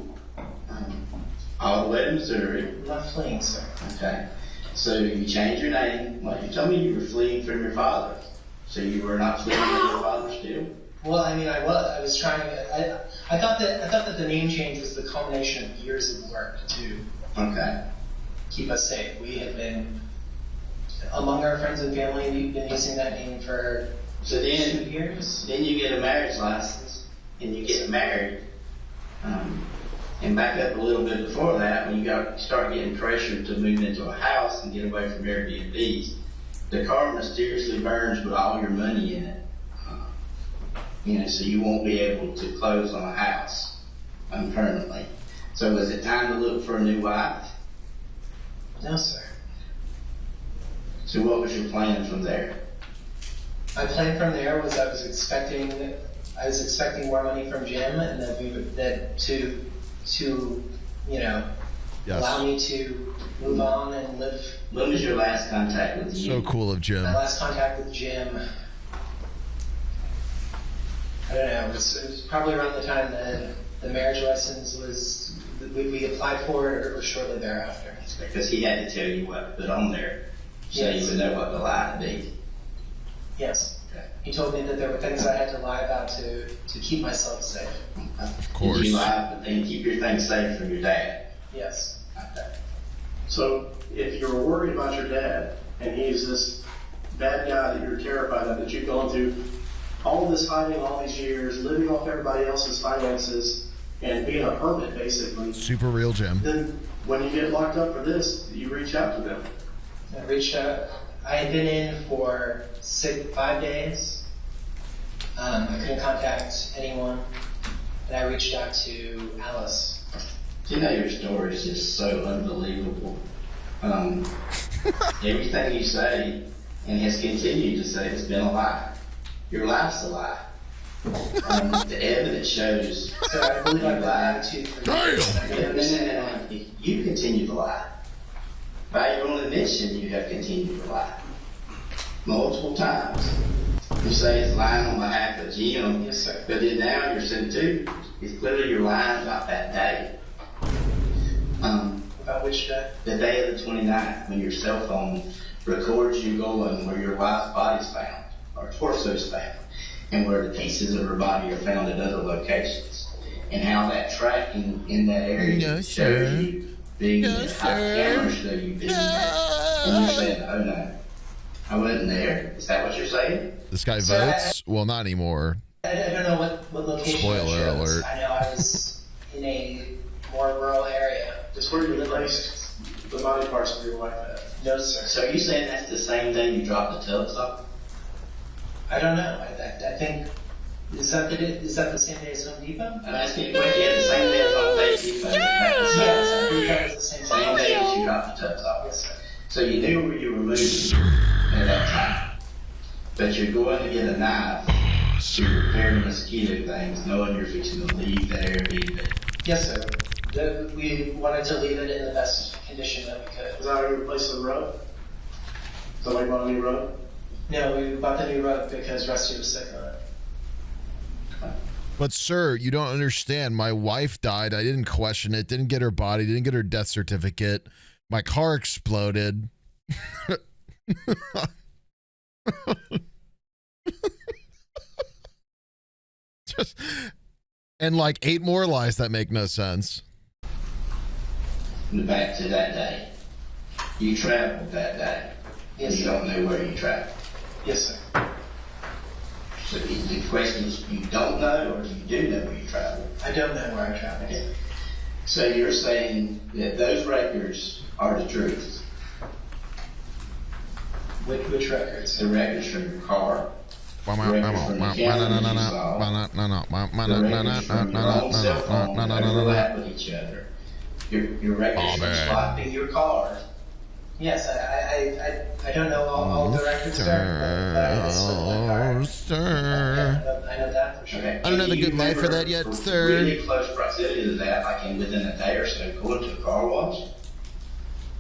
all the way to Missouri. I'm not fleeing, sir. Okay. So you change your name. Well, you told me you were fleeing from your father. So you were not fleeing from your father still? Well, I mean, I was trying. I thought that the name change was the culmination of years of work to keep us safe. We had been among our friends and family. We've been using that name for 2 years. Then you get a marriage license and you get married. And back up a little bit before that, when you start getting pressured to move into a house and get away from Airbnbs, the car mysteriously burns with all your money in it. So you won't be able to close on a house permanently. So was it time to look for a new wife? No, sir. So what was your plan from there? My plan from there was I was expecting more money from Jim, and that to allow me to move on and live. When was your last contact with you? So cool of Jim. My last contact with Jim, I don't know, it was probably around the time that the marriage license was, we applied for it, or shortly thereafter. Because he had to tell you what to put on there, so you would know what to lie to be. Yes. Okay. He told me that there were things I had to lie about to keep myself safe. Of course. Did you lie and keep your things safe from your dad? Yes. Okay. So if you're worried about your dad, and he's this bad guy that you're terrified of, that you've gone through all this hiding all these years, living off everybody else's finances, and being a hermit basically, Super real Jim. then when you get locked up for this, you reach out to them. I reached out. I had been in for 5 days. I couldn't contact anyone, and I reached out to Alice. You know, your story is just so unbelievable. Everything you say and has continued to say has been a lie. Your life's a lie. The evidence shows So I believe you I've been lied. attitude for Damn. years. You continue to lie. By your own admission, you have continued to lie. Multiple times. You say it's lying on behalf of Jim, Yes, sir. but then now you're saying too, it's clearly you're lying about that day. About which day? The day of the 29th, when your cell phone records you going where your wife's body's found, or torso's found, and where the pieces of her body are found at other locations, and how that tracking in that area shows you being there, how cameras show you being there, and you're saying, oh no, I wasn't there. Is that what you're saying? This guy So votes? Well, not anymore. I don't know what location Spoiler it shows. alert. I know I was in a more rural area. It's where you placed the body parts of your wife at. No, sir. So are you saying that's the same day you dropped the tubs off? I don't know. I think is that the same day as Home Depot? I'm asking you, yeah, the same day as on Depot. Yes, I think that was the same Same day. day as you dropped the tubs off. Yes, sir. So you knew where you were moving at that time. But you're going to get a knife to repair the mosquito things, knowing you're fixing to leave the Airbnb. Yes, sir. We wanted to leave it in the best condition that we could. Is that how you replaced the rug? Is that why you bought a new rug? No, we bought the new rug because Rusty was sick on it. But sir, you don't understand. My wife died. I didn't question it. Didn't get her body. Didn't get her death certificate. My car exploded. Just, and like 8 more lies that make no sense. Back to that day. You traveled that day. Yes, You sir. don't know where you traveled. Yes, sir. So the question is, you don't know or you do know where you traveled? I don't know where I traveled. Okay. So you're saying that those records are the truth. Which records? The records from your car, the records from the cameras you saw, the records from your own cell phone that overlap with each other. Your records from spotting your car. Yes, I don't know all the records, sir. But I know that for sure. Okay. I don't have a Do you good life for remember that yet, for sir. Really close proximity to that, like in within a day or so, going to a car wash.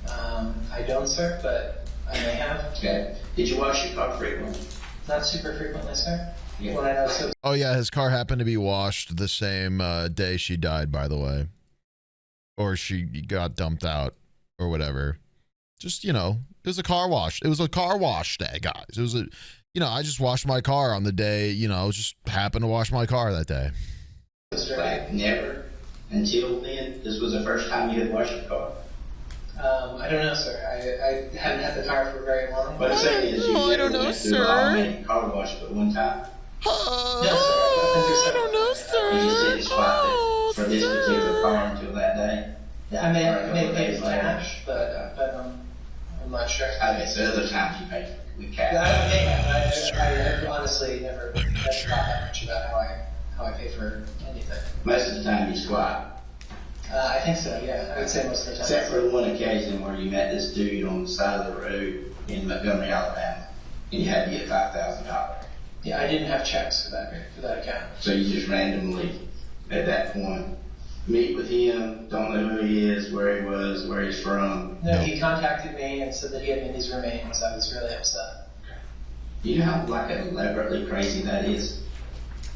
I don't, sir, but I may have. Okay. Did you wash your car frequently? Not super frequently, sir. Yeah. When I know so. Oh yeah, his car happened to be washed the same day she died, by the way. Or she got dumped out or whatever. Just, you know, it was a car wash. It was a car wash day, guys. It was a, you know, I just washed my car on the day, you know, just happened to wash my car that day. Like never until then. This was the first time you had washed your car. I don't know, sir. I haven't had the car for very long. What I'm saying is, you I never don't know, went through sir. an automatic car wash but one time. No, sir. I don't know, sir. You just didn't swap it for this particular car until that day. I may Or a have couple paid days for later. cash, but I'm not sure. Okay, so other times you paid with I cash. may have. I honestly never thought that much about how I pay for anything. Most of the time you swap. I think so, yeah. I would say most of the time. Except for one occasion where you met this dude on the side of the road in Montgomery, Alabama, and you had to get $5,000. Yeah, I didn't have checks for that account. So you just randomly, at that point, meet with him, don't know who he is, where he was, where he's from. No, he contacted me and said that he had Mindy's remains. I was really upset. You know how like elaborately crazy that is?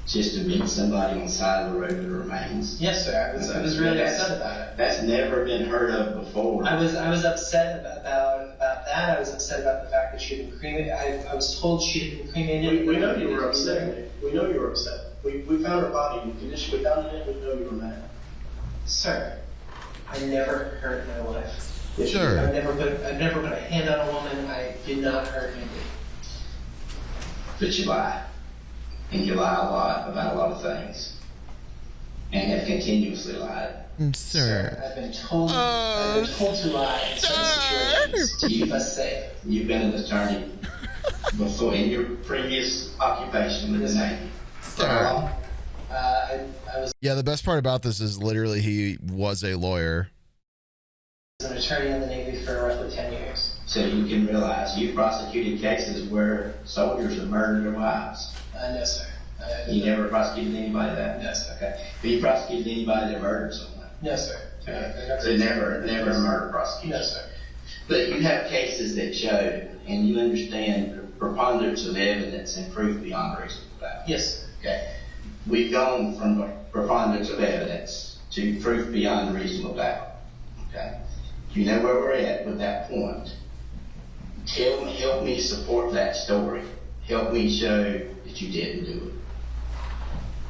Just to meet somebody on the side of the road with remains. Yes, sir. I was really upset about it. That's never been heard of before. I was upset about that. I was upset about the fact that she had been cremated. I was told she had been cremated. We know you were upset. We know you were upset. We found her body in the condition we found it in. We know you were mad. Sir, I never hurt my wife. Sure. I've never put a hand on a woman. I did not hurt Mindy. But you lie. And you lie a lot about a lot of things. and have continuously lied. Sir. I've been told to lie in certain situations to keep us safe. You've been an attorney before in your previous occupation with the Navy. For how long? I was Yeah, the best part about this is literally he was a lawyer. an attorney in the Navy for roughly 10 years. So you can realize you've prosecuted cases where soldiers have murdered their wives. No, sir. You never prosecuted anybody that? No, sir. Okay. But you prosecuted anybody that murdered someone? No, sir. So never a murder prosecution? No, sir. But you have cases that show, and you understand preponderance of evidence and proof beyond reasonable doubt. Yes. Okay. We've gone from preponderance of evidence to proof beyond reasonable doubt. Okay. You know where we're at with that point. Help me support that story. Help me show that you didn't do it.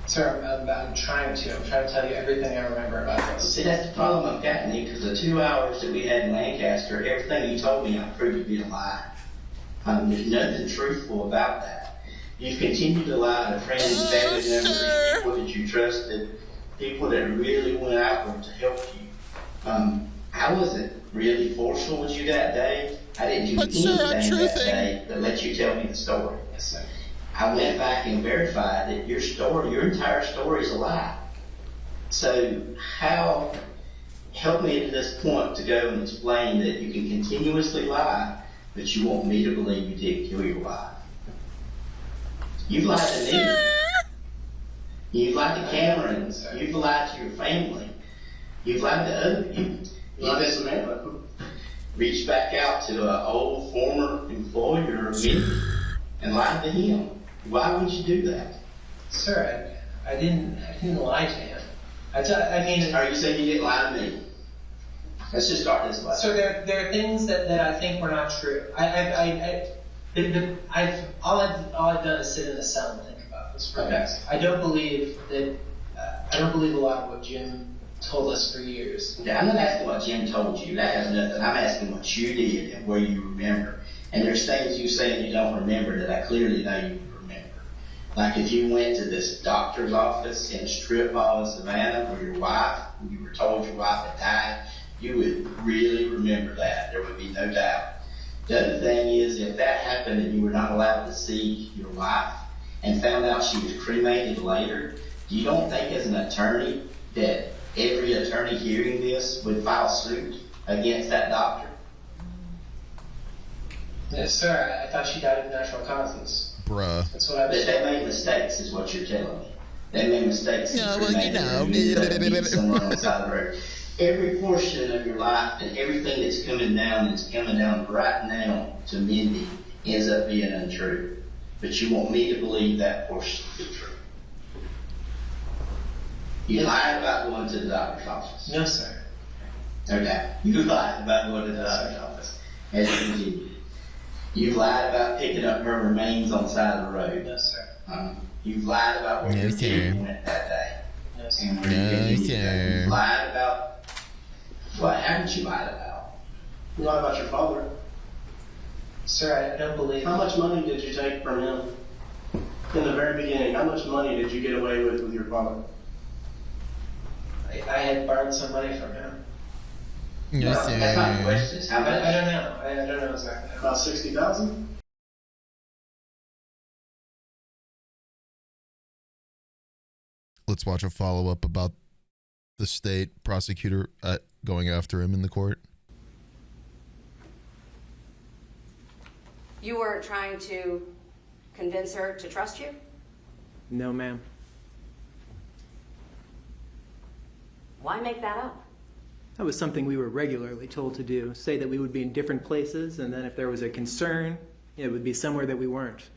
Sir, I'm trying to. I'm trying to tell you everything I remember about this. See, that's the problem I've gotten, because the 2 hours that we had in Lancaster, everything you told me I proved to be a lie. There's nothing truthful about that. You've continued to lie to friends, family members, people that you trusted, people that really went outward to help you. I wasn't really forceful with you that day. I didn't do anything that day that let you tell me the story. Yes, sir. I went back and verified that your entire story is a lie. So help me to this point to go and explain that you can continuously lie, but you want me to believe you didn't kill your wife. You've lied to me. You've lied to Cameron. You've lied to your family. You've lied to other people. You lied to Samantha. Reached back out to an old former employer of me and lied to him. Why would you do that? Sir, I didn't lie to him. I mean, Are you saying you didn't lie to me? Let's just start this way. so there are things that I think were not true. All I've done is sit in a cell and think about this for weeks. I don't believe a lot of what Jim told us for years. Okay, I'm not asking what Jim told you. That has nothing. I'm asking what you did and where you remember. And there's things you say and you don't remember that I clearly know you remember. Like if you went to this doctor's office in a strip mall in Savannah where you were told your wife had died, you would really remember that. There would be no doubt. The other thing is, if that happened and you were not allowed to see your wife and found out she was cremated later, you don't think as an attorney that every attorney hearing this would file suit against that doctor? Yes, sir. I thought she died of natural causes. Bruh. That's what I But was. they made mistakes, is what you're telling me. They made mistakes. Yeah, in well, you cremating know. someone on the side of the road. Every portion of your life and everything that's coming down right now to Mindy ends up being untrue. But you want me to believe that portion to be true. You lied about going to the doctor's office. No, sir. Okay. You lied about going to the doctor's office. As you continue. You lied about picking up her remains on the side of the road. No, sir. You've lied about where your kid went that day. No, sir. And where your kid sir. went. You lied about what haven't you lied about? You lied about your father. Sir, I don't believe. How much money did you take from him? In the very beginning, how much money did you get away with your father? I had borrowed some money from him. No, That's not the sir. question. It's how I much? don't know. I don't know exactly. About 60,000? Let's watch a follow-up about the state prosecutor going after him in the court. You weren't trying to convince her to trust you? No, ma'am. Why make that up? That was something we were regularly told to do. Say that we would be in different places, and then if there was a concern, it would be somewhere that we weren't.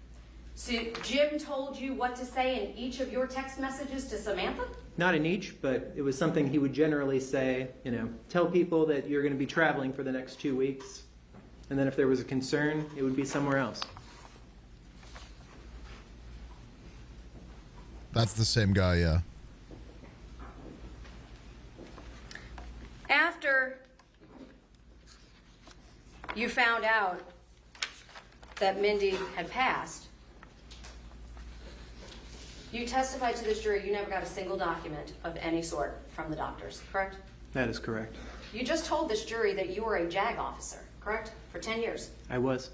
So Jim told you what to say in each of your text messages to Samantha? Not in each, but it was something he would generally say, tell people that you're going to be traveling for the next 2 weeks. And then if there was a concern, it would be somewhere else. That's the same guy, yeah. After you found out that Mindy had passed, You testified to this jury you never got a single document of any sort from the doctors, correct? That is correct. You just told this jury that you were a JAG officer, correct? For 10 years. I was.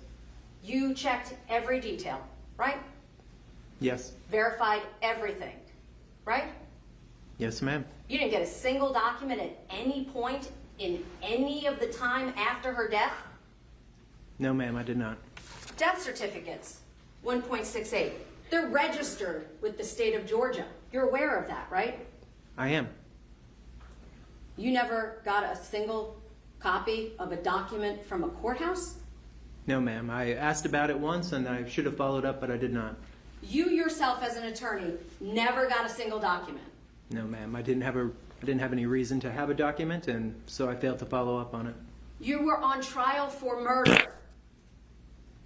You checked every detail, right? Yes. Verified everything, right? Yes, ma'am. You didn't get a single document at any point in any of the time after her death? No, ma'am, I did not. Death certificates, 1.68. They're registered with the state of Georgia. You're aware of that, right? I am. You never got a single copy of a document from a courthouse? No, ma'am. I asked about it once and I should have followed up, but I did not. You yourself as an attorney never got a single document? No, ma'am. I didn't have any reason to have a document, and so I failed to follow up on it. You were on trial for murder,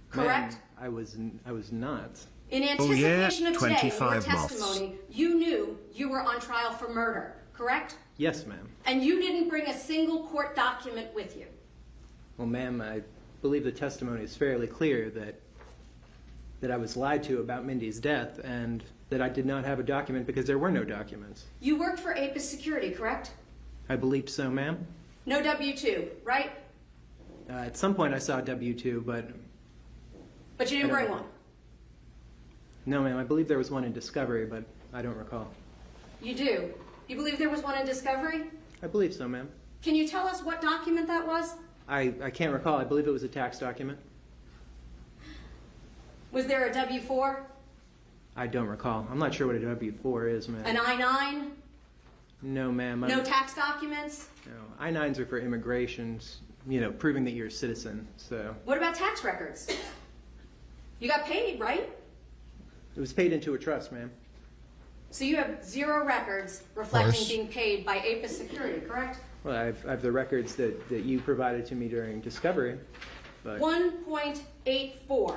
correct? Ma'am, I was not. In anticipation of today, your 25 testimony, you knew you were on trial for murder, correct? Yes, ma'am. And you didn't bring a single court document with you. Well, ma'am, I believe the testimony is fairly clear that I was lied to about Mindy's death and that I did not have a document because there were no documents. You worked for Apis Security, correct? I believe so, ma'am. No W-2, right? At some point I saw a W-2, but But you didn't bring one. no, ma'am. I believe there was one in Discovery, but I don't recall. You do. You believe there was one in Discovery? I believe so, ma'am. Can you tell us what document that was? I can't recall. I believe it was a tax document. Was there a W-4? I don't recall. I'm not sure what a W-4 is, ma'am. An I-9? No, ma'am. No tax documents? No. I-9s are for immigrations, proving that you're a citizen, so. What about tax records? You got paid, right? It was paid into a trust, ma'am. So you have zero records reflecting Course. being paid by Apis Security, correct? Well, I have the records that you provided to me during Discovery, but 1.84.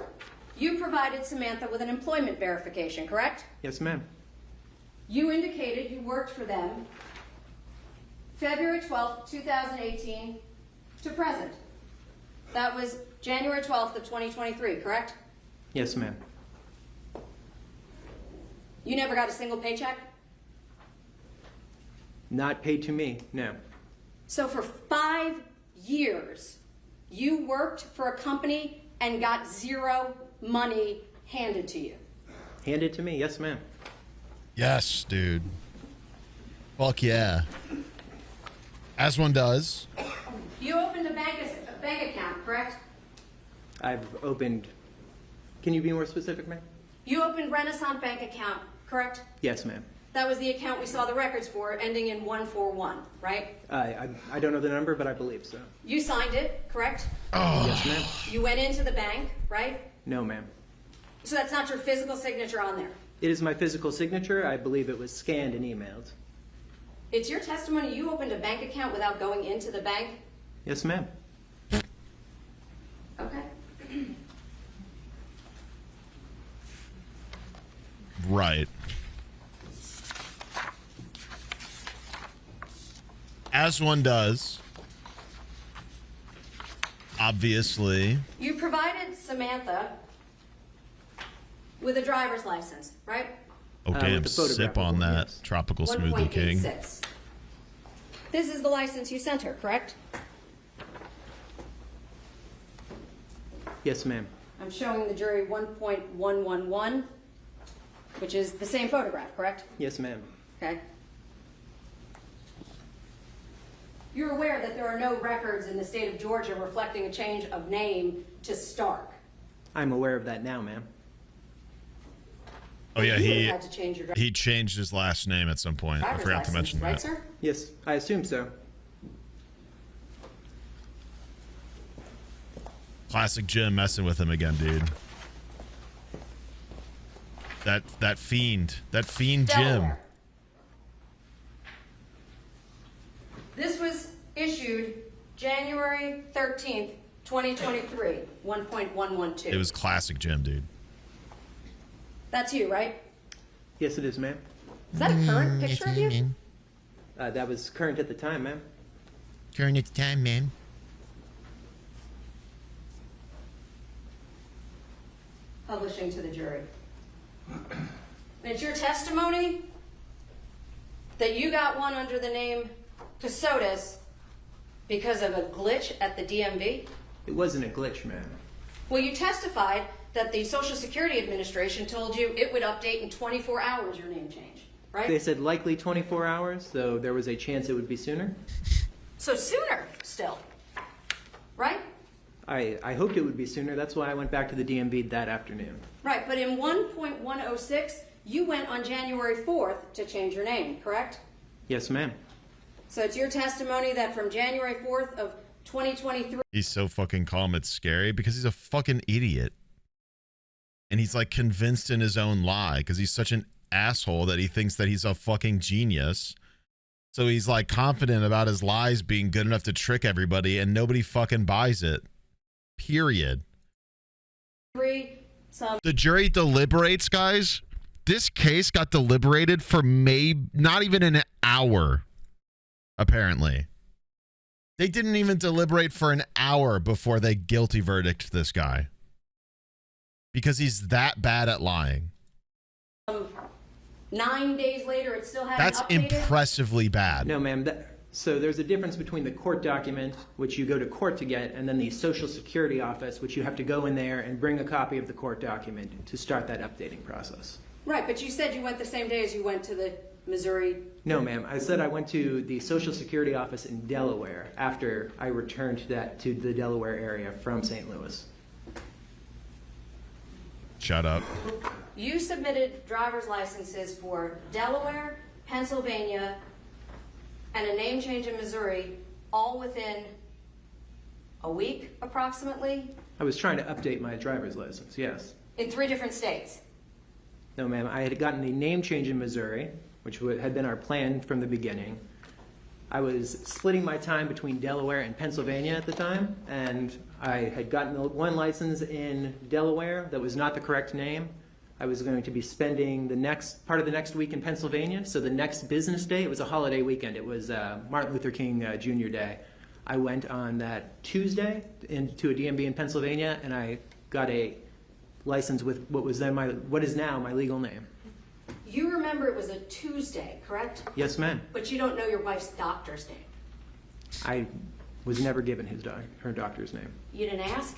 You provided Samantha with an employment verification, correct? yes, ma'am. You indicated you worked for them February 12th, 2018 to present. That was January 12th of 2023, correct? Yes, ma'am. You never got a single paycheck? Not paid to me, no. So for 5 years, you worked for a company and got zero money handed to you. Handed to me, yes, ma'am. Yes, dude. Fuck yeah. As one does. You opened a bank account, correct? I've opened. Can you be more specific, ma'am? You opened Renaissance Bank account, correct? Yes, ma'am. That was the account we saw the records for, ending in 141, right? I don't know the number, but I believe so. You signed it, correct? Yes, ma'am. You went into the bank, right? No, ma'am. So that's not your physical signature on there. It is my physical signature. I believe it was scanned and emailed. It's your testimony you opened a bank account without going into the bank? Yes, ma'am. Okay. Right. As one does. Obviously. You provided Samantha with a driver's license, right? Oh, With damn. the photograph Sip on of one, that yes. tropical smoothie king. 1.86. This is the license you sent her, correct? Yes, ma'am. I'm showing the jury 1.111, which is the same photograph, correct? Yes, ma'am. Okay. You're aware that there are no records in the state of Georgia reflecting a change of name to Stark. I'm aware of that now, ma'am. Oh, yeah. You He had to change your he changed his last name at some point. I driver's forgot to license, mention right, that. sir? Yes, I assume so. Classic Jim messing with him again, dude. That fiend Jim. Delaware. This was issued January 13th, 2023, 1.112. It was classic Jim, dude. That's you, right? Yes, it is, ma'am. Is that a current picture of you? That was current at the time, ma'am. Current at the time, man. Publishing to the jury. And it's your testimony that you got one under the name Casotis because of a glitch at the DMV? It wasn't a glitch, ma'am. Well, you testified that the Social Security Administration told you it would update in 24 hours your name change, right? They said likely 24 hours, so there was a chance it would be sooner. So sooner still, right? I hoped it would be sooner. That's why I went back to the DMV that afternoon. Right, but in 1.106, you went on January 4th to change your name, correct? Yes, ma'am. So it's your testimony that from January 4th of 2023. He's so fucking calm, it's scary because he's a fucking idiot. And he's like convinced in his own lie because he's such an asshole that he thinks that he's a fucking genius. So he's like confident about his lies being good enough to trick everybody and nobody fucking buys it. Period. The jury deliberates, guys. This case got deliberated for not even an hour, apparently. They didn't even deliberate for an hour before they guilty verdict this guy. Because he's that bad at lying. 9 days later, it still hasn't That's updated? impressively bad. No, ma'am. So there's a difference between the court document, which you go to court to get, and then the Social Security office, which you have to go in there and bring a copy of the court document to start that updating process. Right, but you said you went the same day as you went to the Missouri. No, ma'am. I said I went to the Social Security office in Delaware after I returned to the Delaware area from St. Louis. Shut up. You submitted driver's licenses for Delaware, Pennsylvania, and a name change in Missouri, all within a week, approximately, I was trying to update my driver's license, yes. in 3 different states. No, ma'am. I had gotten a name change in Missouri, which had been our plan from the beginning. I was splitting my time between Delaware and Pennsylvania at the time, and I had gotten one license in Delaware that was not the correct name. I was going to be spending the next part of the next week in Pennsylvania, so the next business day, it was a holiday weekend. It was Martin Luther King Jr. Day. I went on that Tuesday into a DMV in Pennsylvania, and I got a license with what is now my legal name. You remember it was a Tuesday, correct? Yes, ma'am. But you don't know your wife's doctor's name. I was never given her doctor's name. You didn't ask?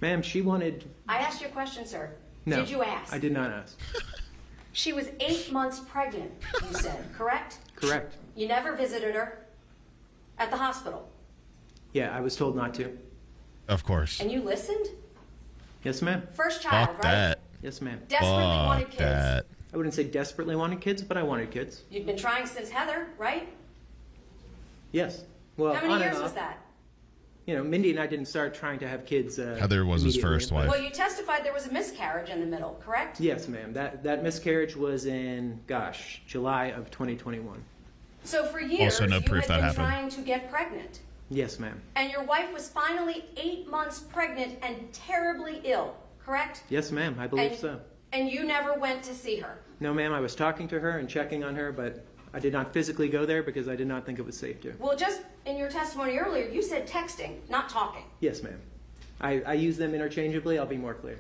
Ma'am, she wanted... I asked you a question, sir. No, Did you ask? I did not ask. She was 8 months pregnant, you said, correct? Correct. You never visited her at the hospital. Yeah, I was told not to. Of course. And you listened? Yes, ma'am. First child, Fuck right? that. Yes, ma'am. Desperately wanted Fuck kids. that. I wouldn't say desperately wanted kids, but I wanted kids. You'd been trying since Heather, right? Yes. Well, How on many and years off. was that? You know, Mindy and I didn't start trying to have kids. Heather was his immediately, first but- wife. Well, you testified there was a miscarriage in the middle, correct? Yes, ma'am. That miscarriage was in, July of 2021. So for years, Also no you proof had that been happened. trying to get pregnant. Yes, ma'am. And your wife was finally 8 months pregnant and terribly ill, correct? Yes, ma'am. I believe And- so. And you never went to see her. No, ma'am. I was talking to her and checking on her, but I did not physically go there because I did not think it was safe to. Well, just in your testimony earlier, you said texting, not talking. Yes, ma'am. I use them interchangeably. I'll be more clear.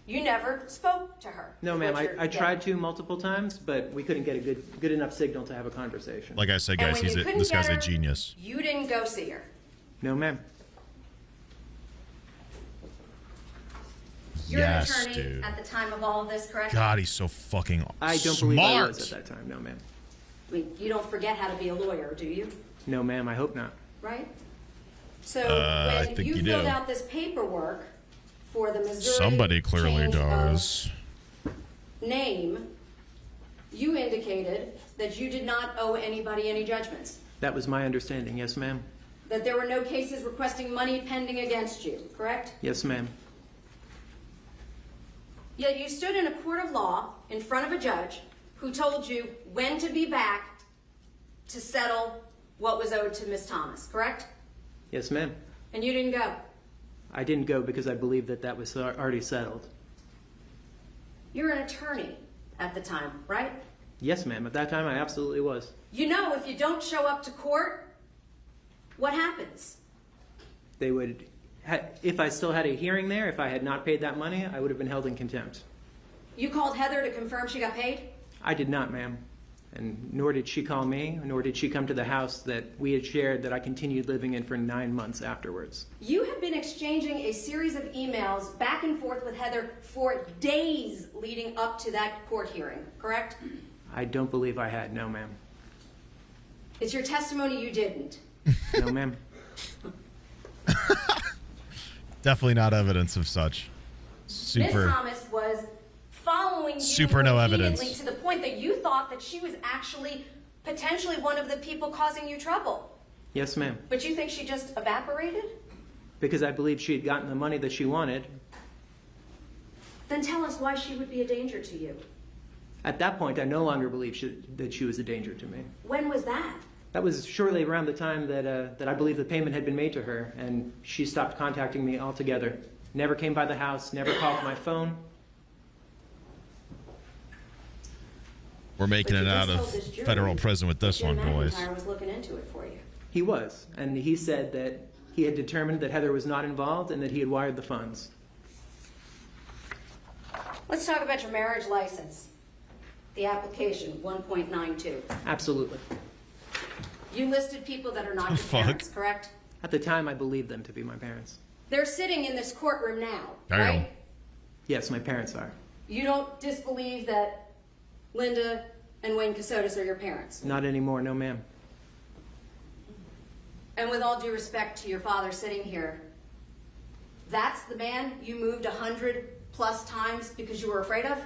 You never spoke to her. No, is ma'am. what you're I tried getting. to multiple times, but we couldn't get a good enough signal to have a conversation. Like I said, And guys, when you couldn't this guy's get a her, genius. You didn't go see her. No, ma'am. You're Yes, an attorney dude. at the time of all of this, correct? God, he's so fucking I don't smart. believe I was at that time. No, ma'am. I mean, you don't forget how to be a lawyer, do you? No, ma'am. I hope not. Right? So I when think you you filled do. out this paperwork for the Missouri Somebody clearly change of does. name, you indicated that you did not owe anybody any judgments, That was my understanding. Yes, ma'am. that there were no cases requesting money pending against you, correct? Yes, ma'am. Yet you stood in a court of law in front of a judge who told you when to be back to settle what was owed to Miss Thomas, correct? Yes, ma'am. And you didn't go. I didn't go because I believed that was already settled. You're an attorney at the time, right? Yes, ma'am. At that time, I absolutely was. You know if you don't show up to court, what happens? They would, if I still had a hearing there, if I had not paid that money, I would have been held in contempt. You called Heather to confirm she got paid? I did not, ma'am. And nor did she call me, nor did she come to the house that we had shared that I continued living in for 9 months afterwards. You have been exchanging a series of emails back and forth with Heather for days leading up to that court hearing, correct? I don't believe I had, no, ma'am. It's your testimony you didn't. No, ma'am. Definitely not evidence of such. Super. Miss Thomas was following you Super no repeatedly evidence. to the point that you thought that she was actually potentially one of the people causing you trouble. Yes, ma'am. But you think she just evaporated? Because I believed she had gotten the money that she wanted. Then tell us why she would be a danger to you. At that point, I no longer believed that she was a danger to me. When was that? That was shortly around the time that I believed the payment had been made to her, and she stopped contacting me altogether. Never came by the house, never called my phone. We're making But it you out just of told this jury federal prison with this Jim one, boys. McIntyre was looking into it for you. He was, and he said that he had determined that Heather was not involved and that he had wired the funds. Let's talk about your marriage license. The application, 1.92. Absolutely. You listed people that are not your Fuck. parents, correct? At the time, I believed them to be my parents. They're sitting in this courtroom now, Damn. right? Yes, my parents are. You don't disbelieve that Linda and Wayne Casotis are your parents? Not anymore, no ma'am. And with all due respect to your father sitting here, that's the man you moved 100+ times because you were afraid of?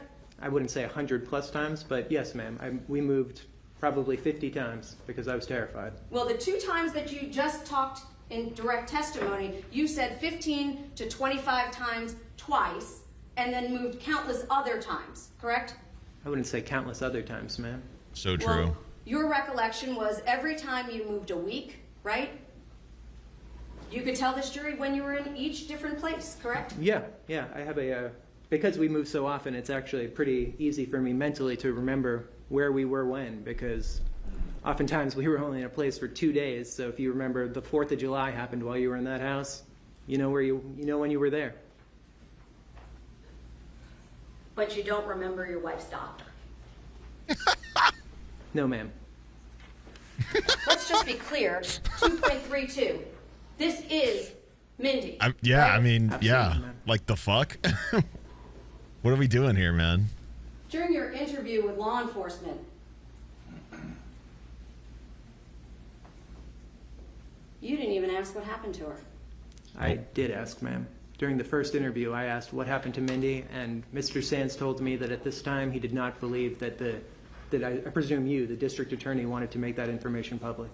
I wouldn't say 100 plus times, but yes, ma'am. We moved probably 50 times because I was terrified. Well, the 2 times that you just talked in direct testimony, you said 15 to 25 times twice, and then moved countless other times, correct? I wouldn't say countless other times, ma'am. So true. Well, your recollection was every time you moved a week, right? You could tell this jury when you were in each different place, correct? Yeah. I have because we move so often, it's actually pretty easy for me mentally to remember where we were when, because oftentimes we were only in a place for 2 days. So if you remember the 4th of July happened while you were in that house, you know when you were there. But you don't remember your wife's doctor. No, ma'am. Let's just be clear, 2.32. This is Mindy. Yeah, right? I mean, Absolutely, yeah. man. Like the fuck? What are we doing here, man? During your interview with law enforcement, you didn't even ask what happened to her. I did ask, ma'am. During the first interview, I asked what happened to Mindy, and Mr. Sands told me that at this time he did not believe that I presume you, the district attorney, wanted to make that information public.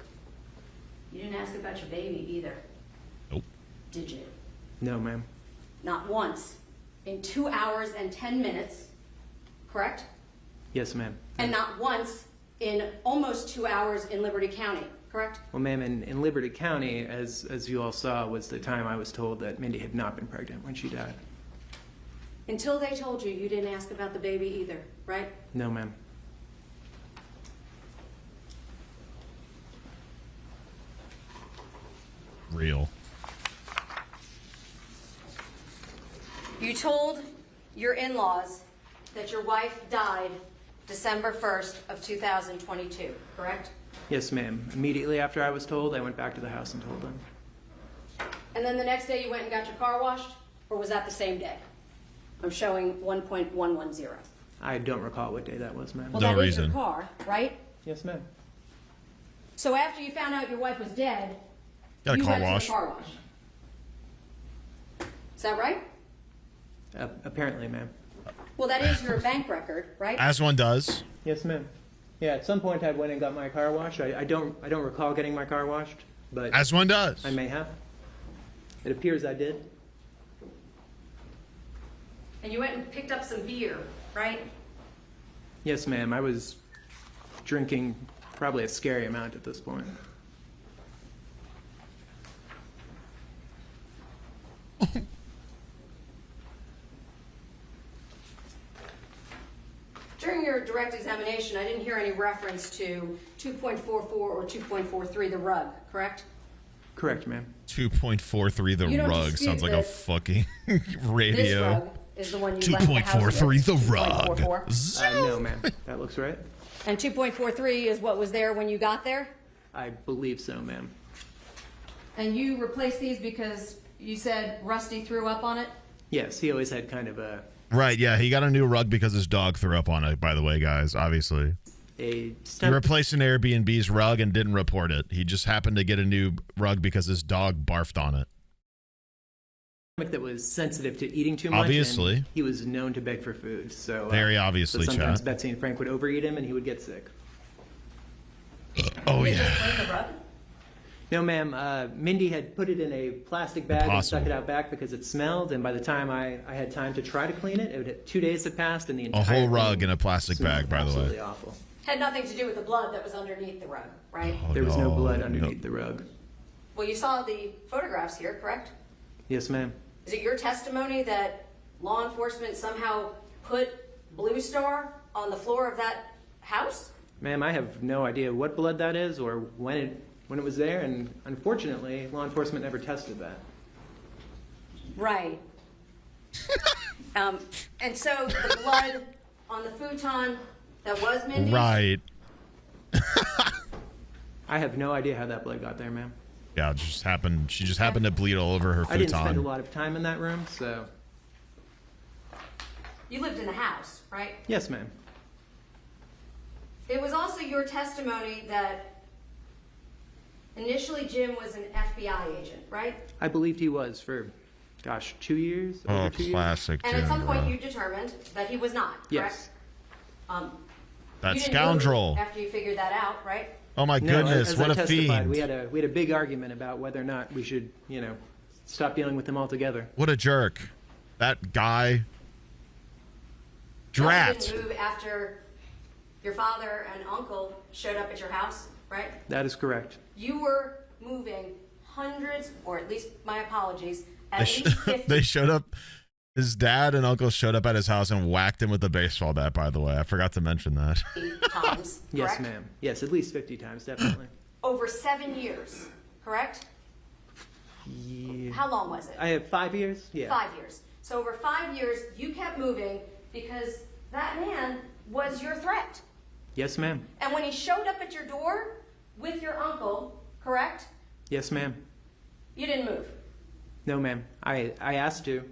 You didn't ask about your baby either, Nope. did you? No, ma'am. Not once. In 2 hours and 10 minutes, correct? Yes, ma'am. And not once in almost 2 hours in Liberty County, correct? Well, ma'am, in Liberty County, as you all saw, was the time I was told that Mindy had not been pregnant when she died. Until they told you, you didn't ask about the baby either, right? No, ma'am. Real. You told your in-laws that your wife died December 1st of 2022, correct? Yes, ma'am. Immediately after I was told, I went back to the house and told them. And then the next day you went and got your car washed? Or was that the same day? I'm showing 1.110. I don't recall what day that was, ma'am. Well, No that is reason. your car, right? Yes, ma'am. So after you found out your wife was dead, Got a you car went wash. to the car wash. Is that right? Apparently, ma'am. Well, that is your bank record, right? As one does. Yes, ma'am. Yeah, at some point I went and got my car washed. I don't recall getting my car washed, but As one does. I may have. It appears I did. And you went and picked up some beer, right? Yes, ma'am. I was drinking probably a scary amount at this point. During your direct examination, I didn't hear any reference to 2.44 or 2.43, the rug, correct? Correct, ma'am. 2.43 the You don't rug dispute sounds like a this. fucking This radio. rug is the one you left the house with. 2.43, the rug. 2.44. No, ma'am. That looks right. And 2.43 is what was there when you got there? I believe so, ma'am. And you replaced these because you said Rusty threw up on it? Yes, he always had kind of Right, yeah, he got a new rug because his dog threw up on it, by the way, guys, obviously. a He replaced an Airbnb's rug and didn't report it. He just happened to get a new rug because his dog barfed on it. that was sensitive to eating too much. Obviously. And he was known to beg for food. So Very obviously, so sometimes chat. Betsy and Frank would overeat him and he would get sick. Oh, Did you yeah. clean the rug? No, ma'am. Mindy had put it in a plastic bag and stuck Impossible. it out back because it smelled. And by the time I had time to try to clean it, 2 days had passed and the entire A whole rug thing in a plastic smelled bag, by the absolutely way. awful. Had nothing to do with the blood that was underneath the rug, right? Oh, There was no blood underneath the rug. Well, you saw the photographs here, correct? Yes, ma'am. Is it your testimony that law enforcement somehow put Blue Star on the floor of that house? Ma'am, I have no idea what blood that is or when it was there, and unfortunately, law enforcement never tested that. Right. And so the blood on the futon that was Mindy's? Right. I have no idea how that blood got there, ma'am. Yeah, it just happened. She just happened to bleed all over her I didn't spend a futon. lot of time in that room, so You lived in the house, right? yes, ma'am. It was also your testimony that initially Jim was an FBI agent, right? I believed he was for, 2 years? Oh, over 2 years? classic And at some Jim, point bro. you determined that he was not, correct? Yes. That You didn't scoundrel. move after you figured that out, right? Oh my No, goodness, as what I a testified, fiend. we had a big argument about whether or not we should, stop dealing with him altogether. What a jerk. That guy. You also Drat. didn't move after your father and uncle showed up at your house, right? That is correct. You were moving hundreds, or at least my apologies, at They, least 50 they showed up. His dad and uncle showed up at his house and whacked him with a baseball bat, by the way. I forgot to mention that. times, Yes, correct? ma'am. Yes, at least 50 times, definitely. Over 7 years, correct? Yeah. How long was it? I have 5 years? Yeah. 5 years. So over 5 years, you kept moving because that man was your threat. Yes, ma'am. And when he showed up at your door with your uncle, correct? Yes, ma'am. You didn't move. No, ma'am. I asked to.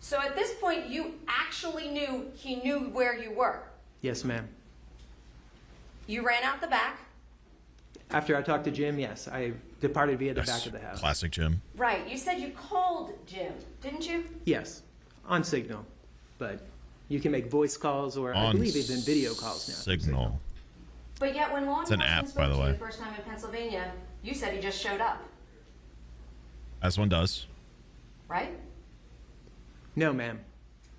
So at this point, you actually knew he knew where you were. Yes, ma'am. You ran out the back. After I talked to Jim, yes, I departed via the Yes, back of the house. Classic Jim. Right. You said you called Jim, didn't you? Yes, on Signal. But you can make voice calls or I On believe even video calls now. through Signal. But yet when law It's an enforcement app, spoke by the to you way. the first time in Pennsylvania, you said he just showed up, As one does. right? No, ma'am.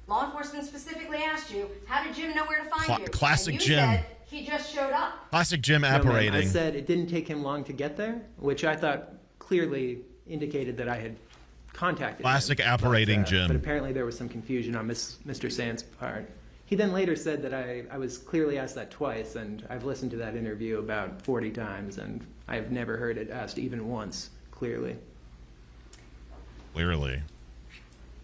Law enforcement specifically asked you, how did Jim know where to find you? Classic and you Jim. said he just showed up. Classic Jim No, ma'am. I apparating. said it didn't take him long to get there, which I thought clearly indicated that I had contacted Classic him. apparating Jim. But apparently there was some confusion on Mr. Sand's part. He then later said that I was clearly asked that twice, and I've listened to that interview about 40 times, and I've never heard it asked even once, clearly. Clearly.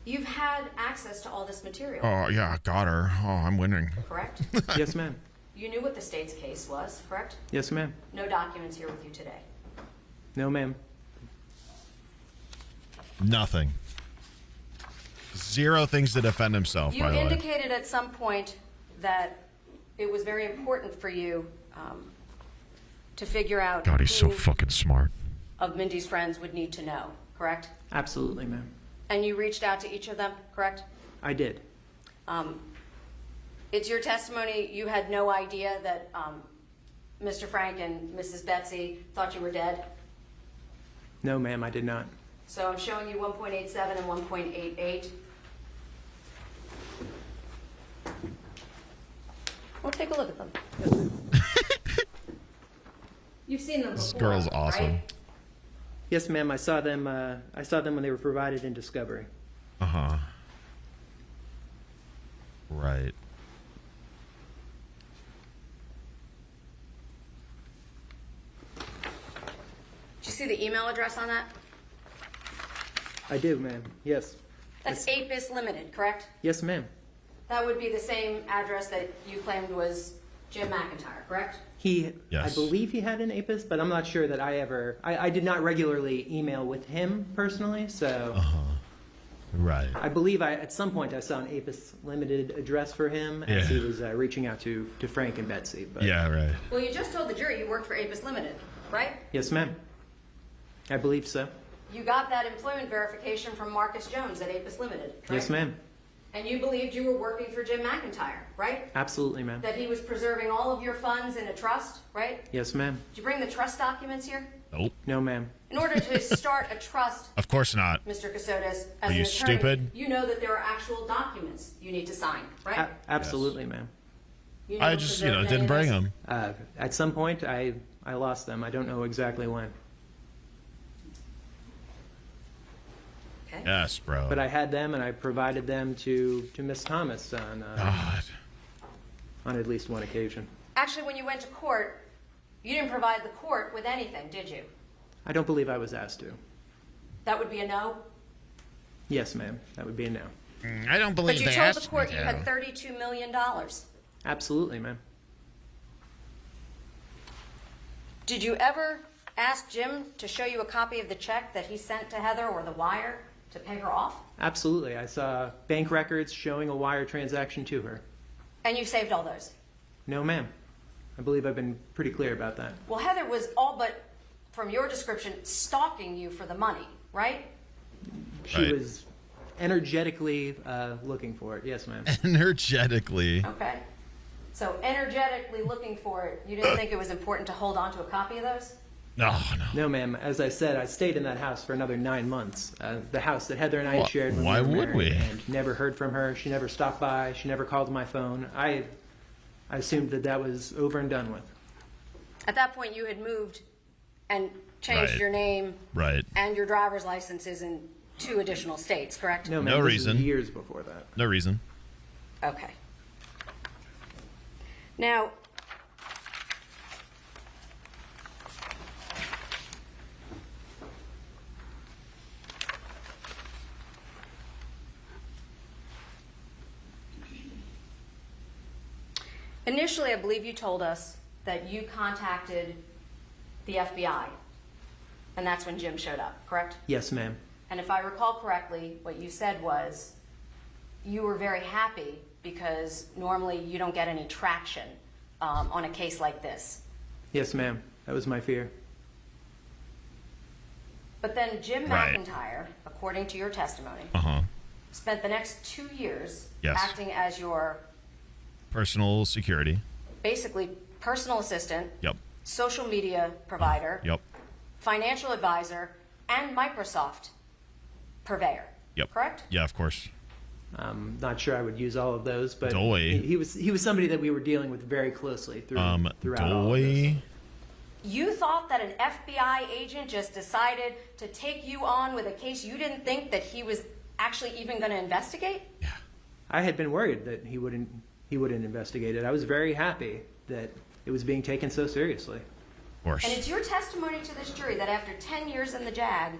You've had access to all this material, Oh, yeah, got her. Oh, I'm winning. correct? Yes, ma'am. You knew what the state's case was, correct? Yes, ma'am. No documents here with you today. No, ma'am. Nothing. Zero things to defend himself, You by the way. indicated at some point that it was very important for you to figure out God, he's so who fucking smart. of Mindy's friends would need to know, correct? Absolutely, ma'am. And you reached out to each of them, correct? I did. It's your testimony you had no idea that Mr. Frank and Mrs. Betsy thought you were dead? No, ma'am, I did not. So I'm showing you 1.87 and 1.88. Well, take a look at them. You've seen them before, This girl's awesome. right? Yes, ma'am, I saw them when they were provided in Discovery. Uh-huh. Right. Did you see the email address on that? I do, ma'am. Yes. That's Apis Limited, correct? Yes, ma'am. That would be the same address that you claimed was Jim McIntyre, correct? I Yes. believe he had an APIS, but I'm not sure that I did not regularly email with him personally, so Right. I believe at some point I saw an APIS limited address for him as he was reaching out to Frank and Betsy. But Yeah, right. Well, you just told the jury you worked for Apis Limited, right? Yes, ma'am. I believe so. You got that employment verification from Marcus Jones at Apis Limited, correct? Yes, ma'am. And you believed you were working for Jim McIntyre, right? Absolutely, ma'am. That he was preserving all of your funds in a trust, right? Yes, ma'am. Did you bring the trust documents here? Nope. No, ma'am. In order to start a trust, Of course not. Mr. Casotis, as Are an you attorney, stupid? you know that there are actual documents you need to sign, right? Absolutely, ma'am. You know I who just, preserved any didn't of bring those? them. At some point, I lost them. I don't know exactly when. Okay. Yes, bro. But I had them, and I provided them to Miss Thomas God. on at least one occasion. Actually, when you went to court, you didn't provide the court with anything, did you? I don't believe I was asked to. That would be a no? Yes, ma'am. That would be a no. I don't believe But you they told asked the court me you to. had $32 million. Absolutely, ma'am. Did you ever ask Jim to show you a copy of the check that he sent to Heather or the wire to pay her off? Absolutely. I saw bank records showing a wire transaction to her. And you saved all those? No, ma'am. I believe I've been pretty clear about that. Well, Heather was all but, from your description, stalking you for the money, right? She Right. was energetically looking for it. Yes, ma'am. Energetically. Okay. So energetically looking for it, you didn't think it was important to hold on to a copy of those? No, no. No, ma'am. As I said, I stayed in that house for another 9 months. The house that Heather and I had shared when Why we were would married, we? And never heard from her. She never stopped by. She never called my phone. I assumed that was over and done with. At that point, you had moved and changed Right. your name Right. and your driver's licenses in 2 additional states, correct? No, ma'am. No this is reason. years before that. No reason. Okay. Now, initially, I believe you told us that you contacted the FBI, and that's when Jim showed up, correct? Yes, ma'am. And if I recall correctly, what you said was you were very happy because normally you don't get any traction on a case like this. Yes, ma'am. That was my fear. But then Jim Right. McIntyre, according to your testimony, Uh-huh. spent the next 2 years Yes. acting as your Personal security. basically personal assistant, Yep. social media provider, Yep. financial advisor, and Microsoft purveyor. Yep. Correct? Yeah, of course. Not sure I would use all of those, but Doy. he was somebody that we were dealing with very closely throughout all of this. Doy. You thought that an FBI agent just decided to take you on with a case you didn't think that he was actually even going to investigate? I had been worried that he wouldn't investigate it. I was very happy that it was being taken so seriously. Of course. And it's your testimony to this jury that after 10 years in the JAG,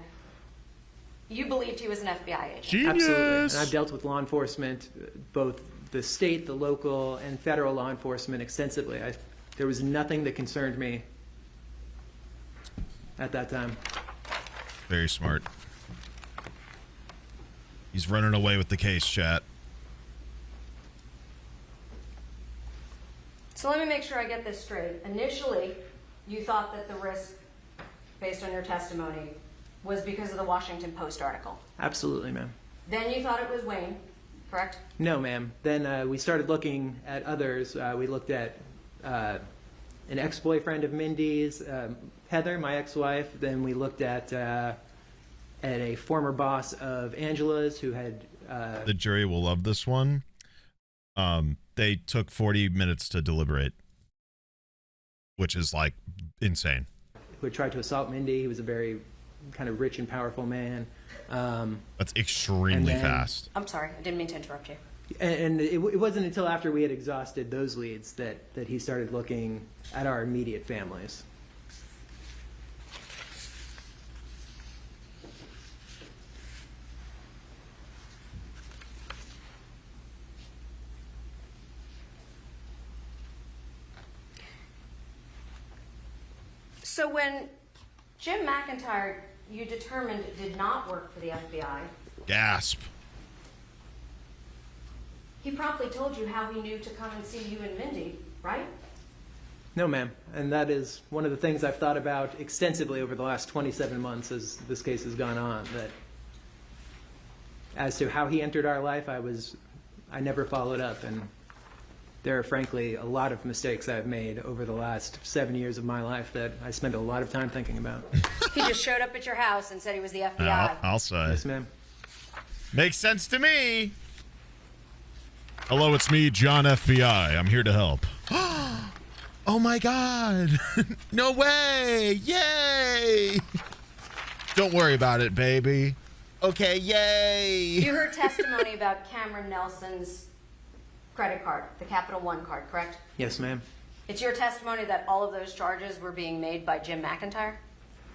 you believed he was an FBI agent. Genius. Absolutely. And I've dealt with law enforcement, both the state, the local, and federal law enforcement extensively. There was nothing that concerned me at that time. Very smart. He's running away with the case, chat. So let me make sure I get this straight. Initially, you thought that the risk, based on your testimony, was because of the Washington Post article. Absolutely, ma'am. Then you thought it was Wayne, correct? No, ma'am. Then we started looking at others. We looked at an ex-boyfriend of Mindy's, Heather, my ex-wife. Then we looked at a former boss of Angela's who had... The jury will love this one. They took 40 minutes to deliberate, which is like insane. who had tried to assault Mindy. He was a very kind of rich and powerful man. That's extremely and then- fast. I'm sorry, I didn't mean to interrupt you. And it wasn't until after we had exhausted those leads that he started looking at our immediate families. So when Jim McIntyre, you determined did not work for the FBI, Gasp. he promptly told you how he knew to come and see you and Mindy, right? No, ma'am. And that is one of the things I've thought about extensively over the last 27 months as this case has gone on, that as to how he entered our life, I never followed up. And there are, frankly, a lot of mistakes I've made over the last 7 years of my life that I spent a lot of time thinking about. He just showed up at your house and said he was the FBI. I'll say. Yes, ma'am. Makes sense to me. Hello, it's me, John FBI. I'm here to help. Oh my God. No way. Yay. Don't worry about it, baby. Okay, yay. You heard testimony about Cameron Nelson's credit card, the Capital One card, correct? Yes, ma'am. It's your testimony that all of those charges were being made by Jim McIntyre?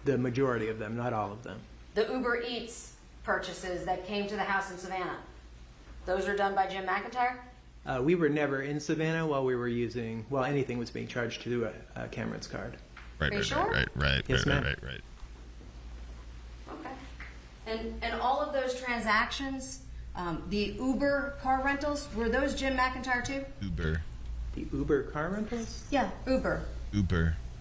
The majority of them, not all of them. The Uber Eats purchases that came to the house in Savannah, those were done by Jim McIntyre? We were never in Savannah while anything was being charged to Cameron's card. Right. Yes, ma'am. Right. Okay. And all of those transactions, the Uber car rentals, were those Jim McIntyre too? Uber. The Uber car rentals? Yeah, Uber.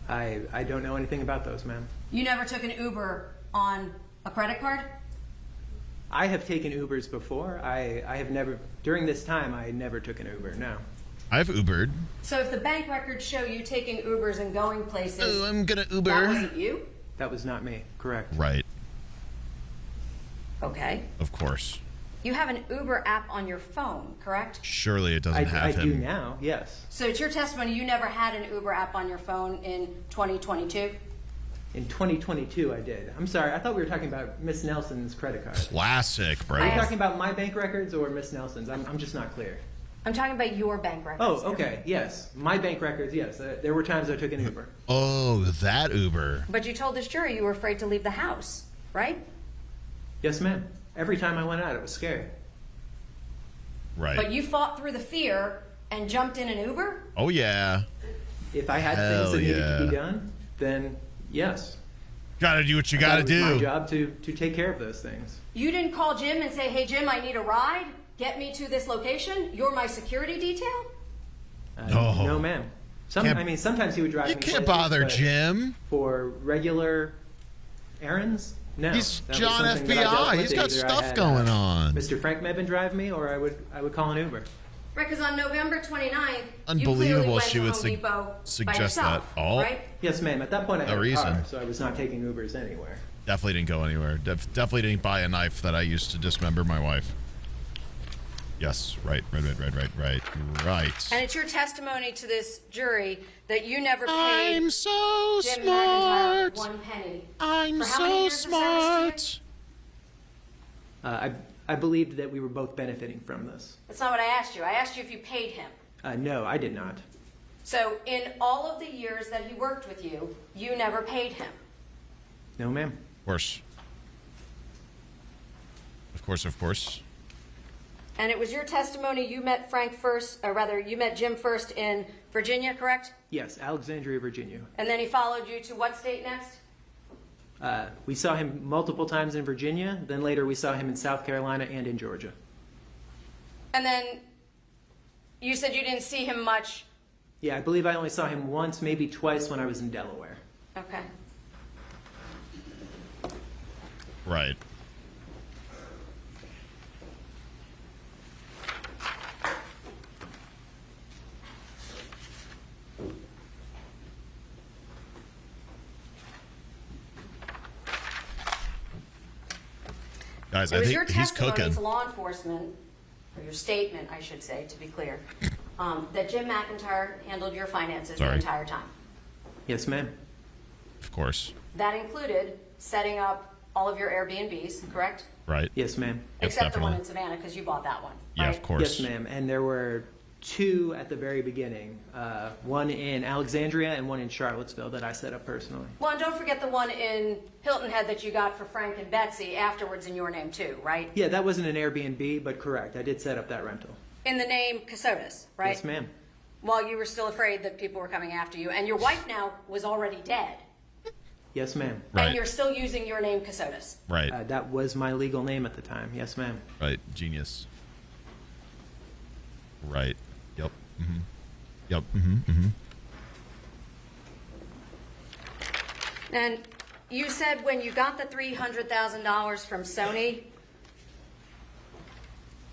I don't know anything about those, ma'am. You never took an Uber on a credit card? I have taken Ubers before. I have never, during this time, I never took an Uber, no. I've Ubered. So if the bank records show you taking Ubers and going places, Oh, I'm gonna Uber. that wasn't you? That was not me, correct. Right. Okay. Of course. You have an Uber app on your phone, correct? Surely it doesn't have him. I do now, yes. So it's your testimony you never had an Uber app on your phone in 2022? In 2022, I did. I'm sorry, I thought we were talking about Miss Nelson's credit card. Classic, bro. Are you talking about my bank records or Miss Nelson's? I'm just not clear. I'm talking about your bank records. Oh, okay, yes. My bank records, yes. There were times I took an Uber. Oh, that Uber. But you told this jury you were afraid to leave the house, right? Yes, ma'am. Every time I went out, it was scary. Right. But you fought through the fear and jumped in an Uber? Oh, yeah. If I had Hell things that needed to be yeah. done, then yes. Gotta do what you gotta It was my do. job to take care of those things. You didn't call Jim and say, hey, Jim, I need a ride. Get me to this location. You're my security detail? No. No, ma'am. Can't- Sometimes he would drive You me can't places, bother but Jim. For regular errands, no. He's That was John something that I dealt FBI. with. He's got Either I stuff had, going on. Mr. Frank Mebane drive me, or I would call an Uber. Right, because on November 29th, Unbelievable you clearly went she to would Home Depot by suggest yourself, that. Oh. right? Yes, ma'am. At that point, I No had a reason. car, so I was not taking Ubers anywhere. Definitely didn't go anywhere. Definitely didn't buy a knife that I used to dismember my wife. Yes, right. And it's your testimony to this jury that you never paid I'm so Jim smart. McIntyre 1 penny. I'm For how many so years of service smart. I believed that we were both benefiting from this. That's not what I asked you. I asked you if you paid him. No, I did not. So in all of the years that he worked with you, you never paid him. No, ma'am. Of course. Of course. And it was your testimony you met you met Jim first in Virginia, correct? Yes, Alexandria, Virginia. And then he followed you to what state next? We saw him multiple times in Virginia. Then later we saw him in South Carolina and in Georgia. And then you said you didn't see him much. Yeah, I believe I only saw him once, maybe twice when I was in Delaware. Okay. Right. Guys, I It was your think he's testimony cooking. to law enforcement, or your statement, I should say, to be clear, that Jim McIntyre handled your finances the Sorry. entire time. Yes, ma'am. Of course. That included setting up all of your Airbnbs, correct? Right. Yes, ma'am. Yep, Except the one definitely. in Savannah, because you bought that one. Yeah, right? of course. Yes, ma'am. And there were two at the very beginning, one in Alexandria and one in Charlottesville that I set up personally. Well, and don't forget the one in Hilton Head that you got for Frank and Betsy afterwards in your name too, right? Yeah, that wasn't an Airbnb, but correct. I did set up that rental. In the name Casotis, right? Yes, ma'am. While you were still afraid that people were coming after you, and your wife now was already dead. Yes, ma'am. Right. And you're still using your name, Casotis. Right. That was my legal name at the time. Yes, ma'am. Right. Genius. Right. Yep. Mm-hmm. Yep. Mm-hmm. Mm-hmm. And you said when you got the $300,000 from Sony,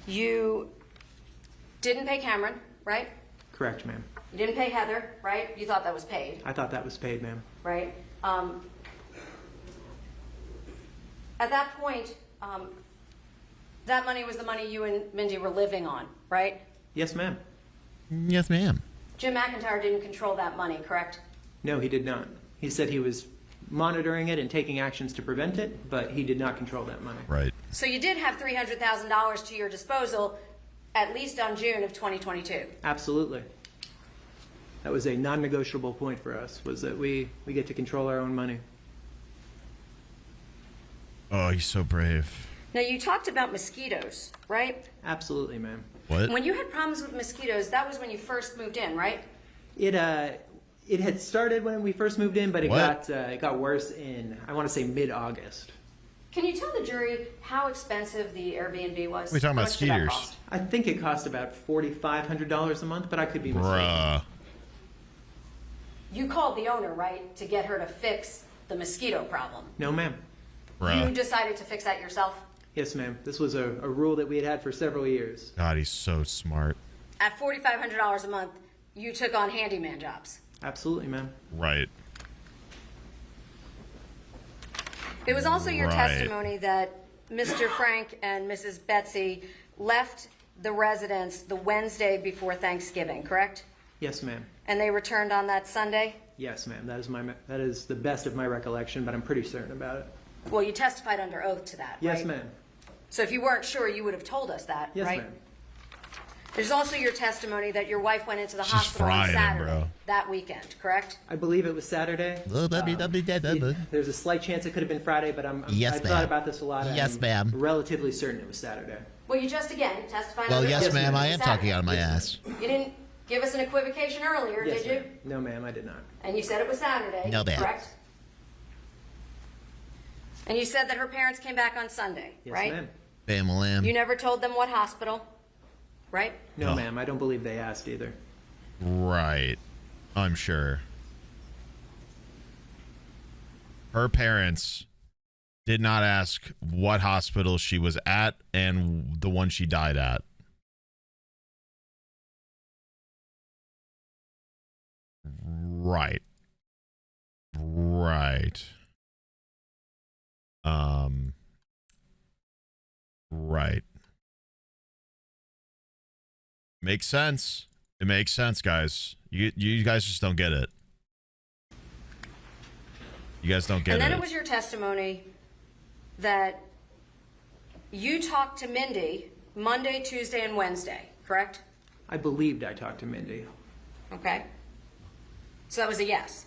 you didn't pay Cameron, right? Correct, ma'am. You didn't pay Heather, right? You thought that was paid, I thought that was paid, ma'am. right? At that point, that money was the money you and Mindy were living on, right? Yes, ma'am. Yes, ma'am. Jim McIntyre didn't control that money, correct? No, he did not. He said he was monitoring it and taking actions to prevent it, but he did not control that money. Right. So you did have $300,000 to your disposal, at least on June of 2022. Absolutely. That was a non-negotiable point for us, was that we get to control our own money. Oh, he's so brave. Now, you talked about mosquitoes, right? Absolutely, ma'am. What? When you had problems with mosquitoes, that was when you first moved in, right? It had started when we first moved in, but it What? got worse in, I want to say, mid-August. Can you tell the jury how expensive the Airbnb was? We're talking How about much did that skeeters. cost? I think it cost about $4,500 a month, but I could be mistaken. Bruh. You called the owner, right, to get her to fix the mosquito problem. No, ma'am. You Bruh. decided to fix that yourself? Yes, ma'am. This was a rule that we had for several years. God, he's so smart. At $4,500 a month, you took on handyman jobs. Absolutely, ma'am. Right. It was also your Right. testimony that Mr. Frank and Mrs. Betsy left the residence the Wednesday before Thanksgiving, correct? Yes, ma'am. And they returned on that Sunday? Yes, ma'am. That is the best of my recollection, but I'm pretty certain about it. Well, you testified under oath to that, Yes, right? ma'am. So if you weren't sure, you would have told us that, Yes, right? ma'am. There's also your testimony that your wife went into the She's hospital on frying him, Saturday, bro. that weekend, correct? I believe it was Saturday. There's a slight chance it could have been Friday, but Yes, I've ma'am. thought about this a lot. and Yes, I'm ma'am. relatively certain it was Saturday. Well, you just again testified Well, under yes, oath. ma'am. it I was am Saturday. talking out of my ass. You didn't give us an equivocation earlier, Yes, did you? ma'am. No, ma'am, I did not. And you said it was Saturday, No, ma'am. correct? And you said that her parents came back on Sunday, Yes, right? ma'am. Bam lamb. You never told them what hospital, right? No, No. ma'am. I don't believe they asked either. Right. I'm sure. Her parents did not ask what hospital she was at and the one she died at. Right. Right. Right. Makes sense. It makes sense, guys. You guys just don't get it. You guys don't get And then it. it was your testimony that you talked to Mindy Monday, Tuesday, and Wednesday, correct? I believed I talked to Mindy. Okay. So that was a yes.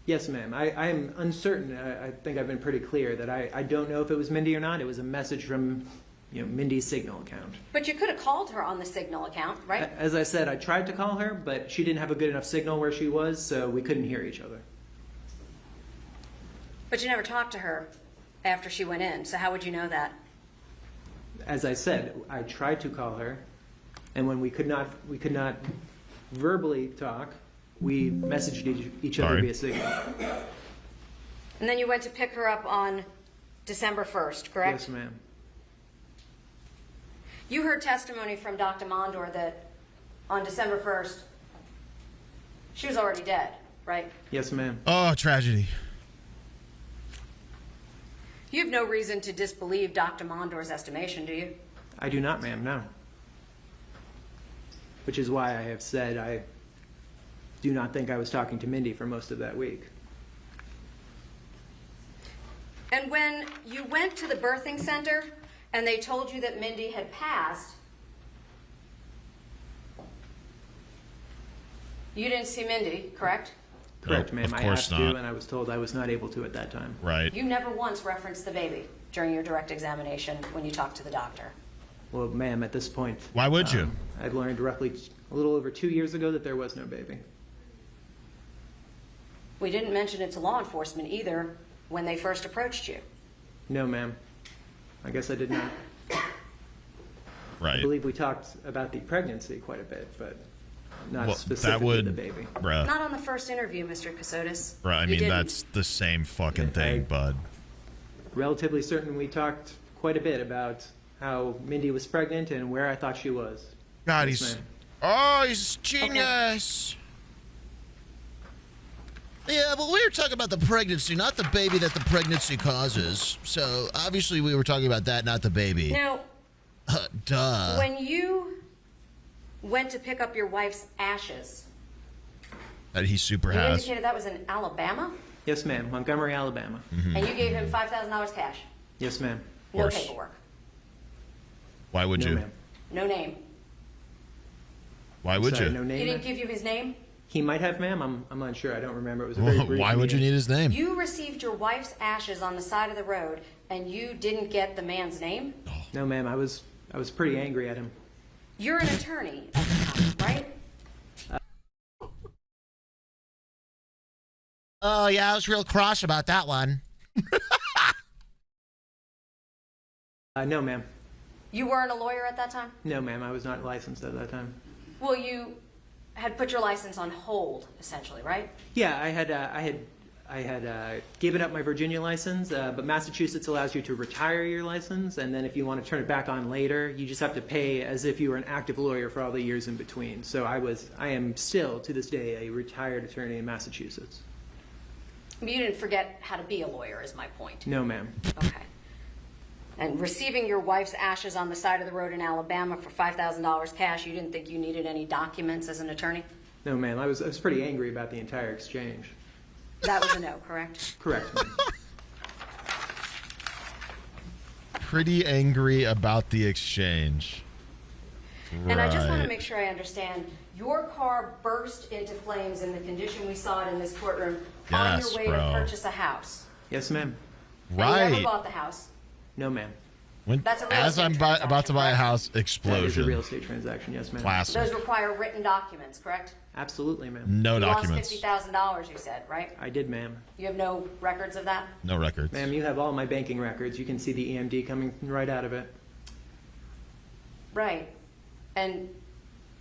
Yes, ma'am. I'm uncertain. I think I've been pretty clear that I don't know if it was Mindy or not. It was a message from, Mindy's Signal account. But you could have called her on the Signal account, right? As I said, I tried to call her, but she didn't have a good enough signal where she was, so we couldn't hear each other. But you never talked to her after she went in, so how would you know that? As I said, I tried to call her, and when we could not verbally talk, we messaged each other Sorry. via Signal. And then you went to pick her up on December 1st, correct? Yes, ma'am. You heard testimony from Dr. Mondor that on December 1st, she was already dead, right? Yes, ma'am. Oh, tragedy. You have no reason to disbelieve Dr. Mondor's estimation, do you? I do not, ma'am, no. Which is why I have said I do not think I was talking to Mindy for most of that week. And when you went to the birthing center and they told you that Mindy had passed, you didn't see Mindy, correct? Correct, Nope, ma'am. of I course asked not. to, and I was told I was not able to at that time. Right. You never once referenced the baby during your direct examination when you talked to the doctor. Well, ma'am, at this point... Why would you? I'd learned roughly a little over 2 years ago that there was no baby. We didn't mention it to law enforcement either when they first approached you. No, ma'am. I guess I did not. Right. I believe we talked about the pregnancy quite a bit, but not Well, specifically the baby. Bruh. Not on the first interview, Mr. Casotis. Bruh, I You mean, didn't. that's the same fucking thing, bud. Relatively certain we talked quite a bit about how Mindy was pregnant and where I thought she was. God, Yes, he's... ma'am. Oh, he's genius. Yeah, but we were talking about the pregnancy, not the baby that the pregnancy causes. So, obviously, we were talking about that, not the baby. Now, Duh. when you went to pick up your wife's ashes, That he super you has. indicated that was in Alabama, Yes, ma'am. Montgomery, Alabama. and you gave him $5,000 cash. Yes, ma'am. No course. paperwork. Why would No, you? ma'am. No name. Why would Sorry, you? no He name. didn't give you his name? He might have, ma'am. I'm not sure. I don't remember. It was a very brief Why would you meeting. need his name? You received your wife's ashes on the side of the road, and you didn't get the man's name? No, ma'am. I was pretty angry at him. You're an attorney at the time, right? Oh, yeah, I was real cross about that one. No, ma'am. You weren't a lawyer at that time? No, ma'am. I was not licensed at that time. Well, you had put your license on hold, essentially, right? Yeah, I had given up my Virginia license, but Massachusetts allows you to retire your license, and then if you want to turn it back on later, you just have to pay as if you were an active lawyer for all the years in between. So I am still, to this day, a retired attorney in Massachusetts. But you didn't forget how to be a lawyer, is my point. No, ma'am. Okay. And receiving your wife's ashes on the side of the road in Alabama for $5,000 cash, you didn't think you needed any documents as an attorney? No, ma'am. I was pretty angry about the entire exchange. That was a no, correct? Correct, ma'am. Pretty angry about the exchange. And I just want to Right. make sure I understand. Your car burst into flames in the condition we saw it in this courtroom on Yes, your way bro. to purchase a house. Yes, ma'am. And you never Right. bought the house. No, ma'am. When, That's a real as estate I'm transaction, about to buy a right? house, That is a explosion. real estate transaction. Yes, ma'am. Classic. Those require written documents, correct? Absolutely, ma'am. No You documents. lost $50,000, you said, right? I did, ma'am. You have no records of that? No records. Ma'am, you have all my banking records. You can see the EMD coming right out of it. Right. And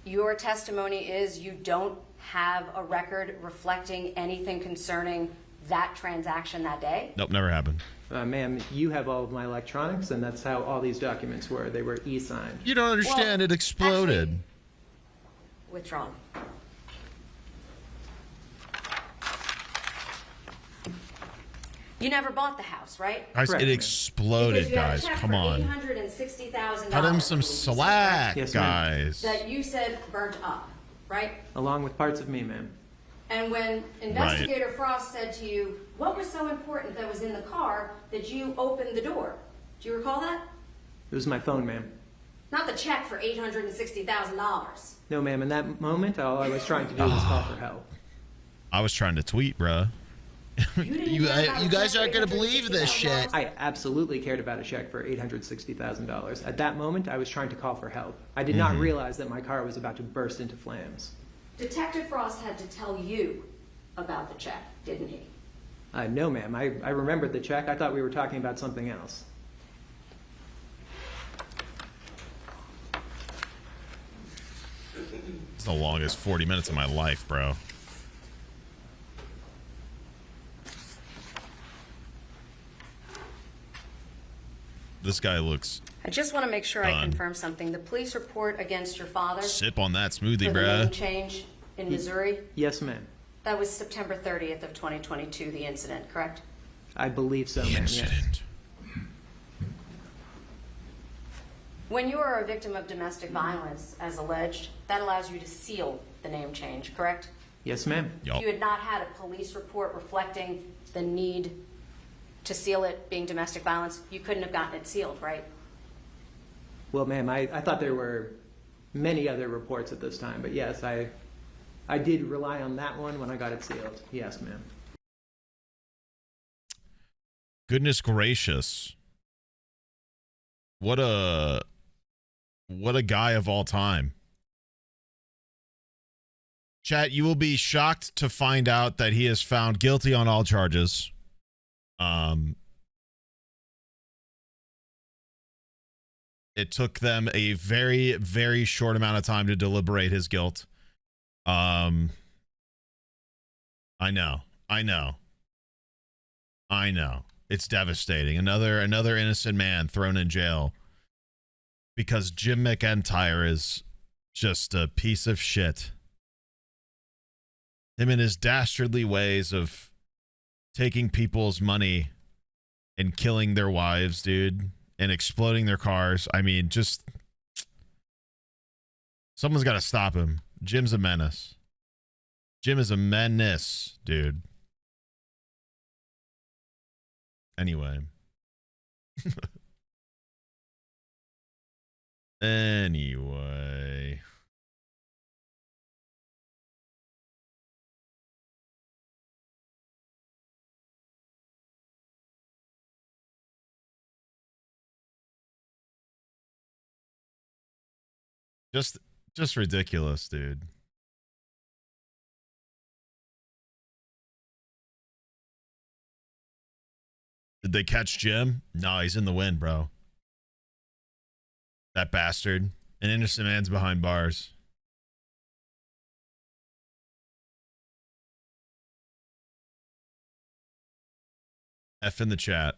your testimony is you don't have a record reflecting anything concerning that transaction that day? Nope, never happened. Ma'am, you have all of my electronics, and that's how all these documents were. They were e-signed. You don't understand. Well, it exploded. actually- Withdrawn. You never bought the house, right? Guys, Correct, it ma'am. exploded, Because you had a guys. check Come for on. $860,000. Cut him some slack, Yes, ma'am. guys. That you said burnt up, right? Along with parts of me, ma'am. And when Investigator Frost said to you, what was so important that was in the car that you opened the door? Do you recall that? It was my phone, ma'am. Not the check for $860,000. No, ma'am. In that moment, all I was trying to do was call for help. I was trying to tweet, bruh. You guys aren't going to believe this shit. I absolutely cared about a check for $860,000. At that moment, I was trying to call for help. I did not realize that my car was about to burst into flames. Detective Frost had to tell you about the check, didn't he? No, ma'am. I remembered the check. I thought we were talking about something else. It's the longest 40 minutes of my life, bro. This guy looks... I just want to make sure I Done. confirm something. The police report against your father Sip on that smoothie, for the name bruh. change in Missouri, Yes, ma'am. that was September 30th of 2022, the incident, correct? I believe so, ma'am. Yes. Incident. When you are a victim of domestic violence, as alleged, that allows you to seal the name change, correct? Yes, ma'am. If Yup. you had not had a police report reflecting the need to seal it being domestic violence, you couldn't have gotten it sealed, right? Well, ma'am, I thought there were many other reports at this time, but yes, I did rely on that one when I got it sealed. Yes, ma'am. Goodness gracious. What a guy of all time. Chat, you will be shocked to find out that he is found guilty on all charges. It took them a very, very short amount of time to deliberate his guilt. I know. It's devastating. Another innocent man thrown in jail because Jim McEntire is just a piece of shit. Him and his dastardly ways of taking people's money and killing their wives, dude, and exploding their cars. I mean, just someone's got to stop him. Jim's a menace. Jim is a menace, dude. Anyway. Anyway. Just ridiculous, dude. Did they catch Jim? No, he's in the wind, bro. That bastard. An innocent man's behind bars. F in the chat.